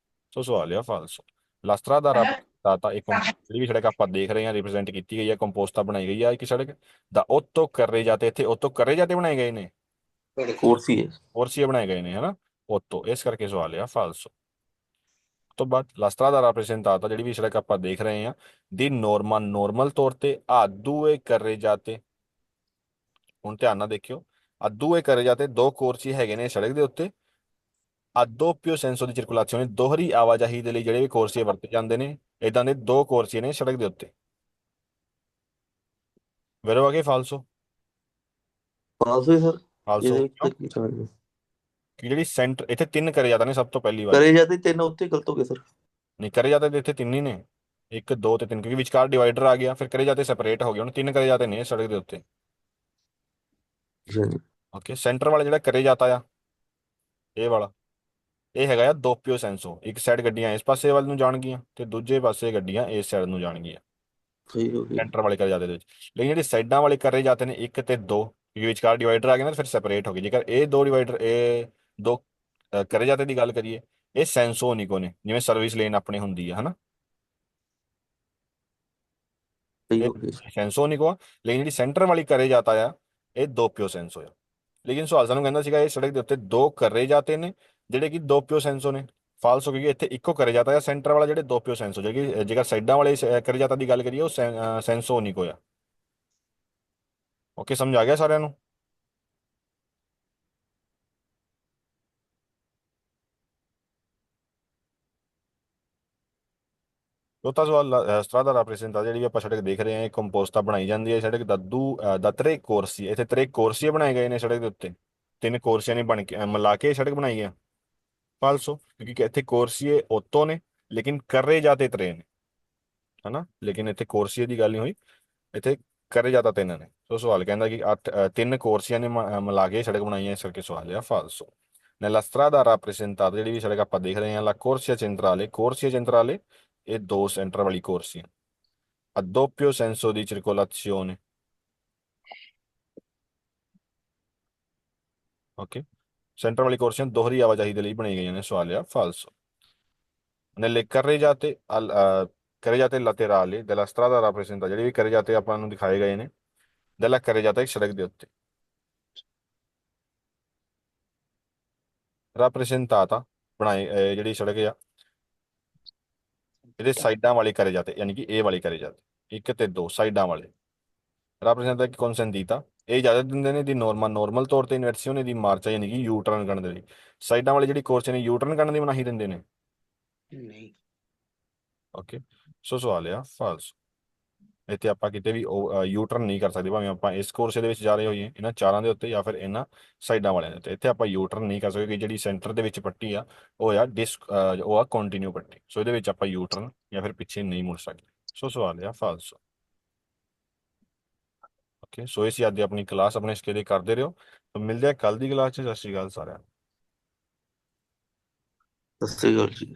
ਸੋ ਸਵਾਲ ਆ ਫਾਲਸੋ। ਲਾਸਟਰਾ ਦਾ ਰਾਪਰੈਜ਼ੈਂਟਾਤਾ ਇੱਕ ਜਿਹੜੀ ਵੀ ਸੜਕ ਆਪਾਂ ਦੇਖ ਰਹੇ ਹਾਂ ਰਿਪਰੈਜ਼ੈਂਟ ਕੀਤੀ ਗਈ ਹੈ ਕੰਪੋਸਟਾ ਬਣਾਈ ਗਈ ਆ ਇੱਕ ਸੜਕ ਦਾ ਓਤੋ ਕਰੇ ਜਾਤੇ। ਇੱਥੇ ਓਤੋ ਕਰੇ ਜਾਤੇ ਬਣਾਏ ਗਏ ਨੇ, ਕੋਰਸੀ ਹੈ। ਕੋਰਸੀਏ ਬਣਾਏ ਗਏ ਨੇ ਹਨਾ ਓਤੋ, ਇਸ ਕਰਕੇ ਸਵਾਲ ਆ ਫਾਲਸੋ। ਤੋਂ ਬਾਅਦ ਲਾਸਟਰਾ ਦਾ ਰਾਪਰੈਜ਼ੈਂਟਾਤਾ ਜਿਹੜੀ ਵੀ ਸੜਕ ਆਪਾਂ ਦੇਖ ਰਹੇ ਹਾਂ ਦੀ ਨੋਰਮਲ ਤੌਰ ਤੇ ਆਦੂਏ ਕਰੇ ਜਾਤੇ। ਹੁਣ ਧਿਆਨ ਨਾਲ ਦੇਖਿਓ, ਆਦੂਏ ਕਰੇ ਜਾਤੇ ਦੋ ਕੋਰਸੀ ਹੈਗੇ ਨੇ ਸੜਕ ਦੇ ਉੱਤੇ। ਆ ਦੋਪਿਓ ਸੈਂਸੋ ਦੀ ਸਰਕੂਲਾਸੀਓਨ ਦੋਹਰੀ ਆਵਾਜਾਈ ਦੇ ਲਈ ਜਿਹੜੇ ਵੀ ਕੋਰਸੀਏ ਵਰਤੇ ਜਾਂਦੇ ਨੇ, ਇਦਾਂ ਦੇ ਦੋ ਕੋਰਸੀਏ ਨੇ ਸੜਕ ਦੇ ਉੱਤੇ। ਵੈਰੋ ਆ ਗਏ ਫਾਲਸੋ। ਫਾਲਸੋ ਹੀ ਸਰ। ਫਾਲਸੋ ਇਹਦੇ ਵਿੱਚ ਕਿਉਂ? ਤਾਂ ਕੀ ਸਮਝਦੇ ਕਿ ਜਿਹੜੀ ਸੈਂਟਰ ਇੱਥੇ ਤਿੰਨ ਕਰੇ ਜਾਂਦੇ ਨੇ ਸਭ ਤੋਂ ਪਹਿਲੀ ਵਾਰੀ। ਕਰੇ ਜਾਂਦੇ ਤਿੰਨ ਉੱਥੇ ਗਲਤ ਹੋ ਗਏ ਸਰ। ਨਹੀਂ, ਕਰੇ ਜਾਂਦੇ ਤੇ ਇੱਥੇ ਤਿੰਨ ਹੀ ਨੇ, ਇੱਕ ਦੋ ਤੇ ਤਿੰਨ, ਕਿਉਂਕਿ ਵਿਚਕਾਰ ਡਿਵਾਈਡਰ ਆ ਗਿਆ ਫਿਰ ਕਰੇ ਜਾਂਦੇ ਸੈਪਰੇਟ ਹੋ ਗਏ। ਹੁਣ ਤਿੰਨ ਕਰੇ ਜਾਂਦੇ ਨੇ ਸੜਕ ਦੇ ਉੱਤੇ। ਹਾਂਜੀ। ਓਕੇ, ਸੈਂਟਰ ਵਾਲਾ ਜਿਹੜਾ ਕਰੇ ਜਾਤਾ ਆ ਇਹ ਵਾਲਾ, ਇਹ ਹੈਗਾ ਆ ਦੋਪਿਓ ਸੈਂਸੋ। ਇੱਕ ਸਾਈਡ ਗੱਡੀਆਂ ਇਸ ਪਾਸੇ ਵੱਲ ਨੂੰ ਜਾਣਗੀਆਂ ਤੇ ਦੂਜੇ ਪਾਸੇ ਗੱਡੀਆਂ ਇਸ ਸਾਈਡ ਨੂੰ ਜਾਣਗੀਆਂ ਸਹੀ ਹੋ ਗਈ। ਸੈਂਟਰ ਵਾਲੇ ਕਰੇ ਜਾਂਦੇ ਦੇ ਵਿੱਚ। ਲੇਕਿਨ ਜਿਹੜੇ ਸਾਈਡਾਂ ਵਾਲੇ ਕਰੇ ਜਾਂਦੇ ਨੇ ਇੱਕ ਤੇ ਦੋ, ਕਿਉਂਕਿ ਵਿਚਕਾਰ ਡਿਵਾਈਡਰ ਆ ਗਿਆ ਨਾ ਫਿਰ ਸੈਪਰੇਟ ਹੋ ਗਏ। ਜੇਕਰ ਇਹ ਦੋ ਡਿਵਾਈਡਰ ਇਹ ਦੋ ਕਰੇ ਜਾਂਦੇ ਦੀ ਗੱਲ ਕਰੀਏ ਇਹ ਸੈਂਸੋਨਿਕੋ ਨੇ, ਜਿਵੇਂ ਸਰਵਿਸ ਲੇਨ ਆਪਣੇ ਹੁੰਦੀ ਆ ਹਨਾ, ਸਹੀ ਇਹ ਹੋ ਗਈ। ਸੈਂਸੋਨਿਕੋ ਆ। ਲੇਕਿਨ ਜਿਹੜੀ ਸੈਂਟਰ ਵਾਲੀ ਕਰੇ ਜਾਤਾ ਆ ਇਹ ਦੋਪਿਓ ਸੈਂਸੋ ਆ। ਲੇਕਿਨ ਸਵਾਲ ਸਾਨੂੰ ਕਹਿੰਦਾ ਸੀਗਾ ਇਹ ਸੜਕ ਦੇ ਉੱਤੇ ਦੋ ਕਰੇ ਜਾਤੇ ਨੇ ਜਿਹੜੇ ਕਿ ਦੋਪਿਓ ਸੈਂਸੋ ਨੇ। ਫਾਲਸ ਹੋ ਗਈ ਇੱਥੇ ਇੱਕੋ ਕਰੇ ਜਾਤਾ ਆ ਸੈਂਟਰ ਵਾਲਾ ਜਿਹੜੇ ਦੋਪਿਓ ਸੈਂਸੋ, ਜਿਹੜੀ ਜੇਕਰ ਸਾਈਡਾਂ ਵਾਲੇ ਕਰੇ ਜਾਤਾ ਦੀ ਗੱਲ ਕਰੀਏ ਉਹ ਸੈਂਸੋਨਿਕੋ ਆ। ਓਕੇ, ਸਮਝ ਆ ਗਿਆ ਸਾਰਿਆਂ ਨੂੰ। ਚੌਥਾ ਸਵਾਲ ਸਟਰਾਦਾ ਰਾਪ੍ਰੈਜ਼ੈਂਟਾ ਜਿਹੜੀ ਆਪਾਂ ਸੜਕ ਦੇਖ ਰਹੇ ਹਾਂ ਇਹ ਕੰਪੋਸਟਾ ਬਣਾਈ ਜਾਂਦੀ ਹੈ ਸੜਕ ਦਾ ਤ੍ਰੇ ਕੋਰਸੀ ਇੱਥੇ ਤ੍ਰੇ ਕੋਰਸੀਏ ਬਣਾਏ ਗਏ ਨੇ ਸੜਕ ਦੇ ਉੱਤੇ 3 ਕੋਰਸੀਆਂ ਨੇ ਬਣ ਕੇ ਮਿਲਾ ਕੇ ਸੜਕ ਬਣਾਈ ਹੈ। ਫਾਲਸੋ ਕਿਉਂਕਿ ਇੱਥੇ ਕੋਰਸੀਏ ਓਤੋ ਨੇ ਲੇਕਿਨ ਕਰੇ ਜਾਤੇ ਤ੍ਰੇ ਨੇ ਹਨਾ ਲੇਕਿਨ ਇੱਥੇ ਕੋਰਸੀਏ ਦੀ ਗੱਲ ਨਹੀਂ ਹੋਈ ਇੱਥੇ ਕਰੇ ਜਾਤਾ 3 ਨੇ। ਸੋ ਸਵਾਲ ਕਹਿੰਦਾ ਕਿ 3 ਕੋਰਸੀਆਂ ਨੇ ਮਿਲਾ ਕੇ ਸੜਕ ਬਣਾਈ ਹੈ ਇਸ ਕਰਕੇ ਸਵਾਲ ਆ ਫਾਲਸੋ। nella strada rappresentata ਜਿਹੜੀ ਵੀ ਸੜਕ ਆਪਾਂ ਦੇਖ ਰਹੇ ਹਾਂ la corsia centrale ਇਹ 2 ਸੈਂਟਰ ਵਾਲੀ ਕੋਰਸੀਆਂ a doppio senso di circolazione okay centre ਵਾਲੀ ਕੋਰਸੀਆਂ ਦੋਹਰੀ ਆਵਾਜਾਈ ਦੇ ਲਈ ਬਣਾਈ ਗਈਆਂ ਨੇ ਸਵਾਲ ਆ ਫਾਲਸੋ। nelle carreggiate laterali della strada rappresentata ਜਿਹੜੀ ਵੀ carreggiate ਆਪਾਂ ਨੂੰ ਦਿਖਾਏ ਗਏ ਨੇ della carreggiata ਇੱਕ ਸੜਕ ਦੇ ਉੱਤੇ rappresentata ਬਣਾਈ ਜਿਹੜੀ ਸੜਕ ਆ ਇਹਦੇ ਸਾਈਡਾਂ ਵਾਲੇ ਕਰੇ ਜਾਂਦੇ ਯਾਨੀ ਕਿ ਇਹ ਵਾਲੇ ਕਰੇ ਜਾਂਦੇ 1 ਤੇ 2 ਸਾਈਡਾਂ ਵਾਲੇ rappresenta che consentita ਇਹ ਇਜਾਜ਼ਤ ਦਿੰਦੇ ਨੇ ਦੀ ਨੋਰਮਲ ਤੌਰ ਤੇ ਇਨਵਰਸੀਓਨੇ ਦੀ ਮਾਰਚ ਯਾਨੀ ਕਿ ਯੂ ਟਰਨ ਕਰਨ ਦੇ ਲਈ ਸਾਈਡਾਂ ਵਾਲੇ ਜਿਹੜੀ ਕੋਰਸ ਨੇ ਯੂ ਟਰਨ ਕਰਨ ਦੀ ਮਨਾਹੀ ਦਿੰਦੇ ਨੇ ਨਹੀਂ। ਓਕੇ ਸੋ ਸਵਾਲ ਆ ਫਾਲਸ ਇੱਥੇ ਆਪਾਂ ਕਿਤੇ ਵੀ ਯੂ ਟਰਨ ਨਹੀਂ ਕਰ ਸਕਦੇ ਭਾਵੇਂ ਆਪਾਂ ਇਸ ਕੋਰਸ ਦੇ ਵਿੱਚ ਜਾ ਰਹੇ ਹੋਈਏ ਇਹਨਾਂ ਚਾਰਾਂ ਦੇ ਉੱਤੇ ਜਾਂ ਫਿਰ ਇਹਨਾਂ ਸਾਈਡਾਂ ਵਾਲਿਆਂ ਦੇ ਉੱਤੇ ਇੱਥੇ ਆਪਾਂ ਯੂ ਟਰਨ ਨਹੀਂ ਕਰ ਸਕਦੇ ਜਿਹੜੀ ਸੈਂਟਰ ਦੇ ਵਿੱਚ ਪੱਟੀ ਆ ਉਹ ਆ ਉਹ ਆ ਕੰਟੀਨਿਊ ਪੱਟੀ ਸੋ ਇਹਦੇ ਵਿੱਚ ਆਪਾਂ ਯੂ ਟਰਨ ਜਾਂ ਫਿਰ ਪਿੱਛੇ ਨਹੀਂ ਮੁੜ ਸਕਦੇ ਸੋ ਸਵਾਲ ਆ ਫਾਲਸ। ਓਕੇ ਸੋ ਇਸ ਯਾਦ ਦੀ ਆਪਣੀ ਕਲਾਸ ਆਪਣੇ ਇਸਕੇ ਲਈ ਕਰਦੇ ਰਹੋ ਤਾਂ ਮਿਲਦੇ ਆ ਕੱਲ ਦੀ ਕਲਾਸ 'ਚ। ਸਤਿ ਸ਼੍ਰੀ ਅਕਾਲ ਸਾਰਿਆਂ ਨੂੰ। ਸਤਿ ਸ੍ਰੀ ਅਕਾਲ ਜੀ।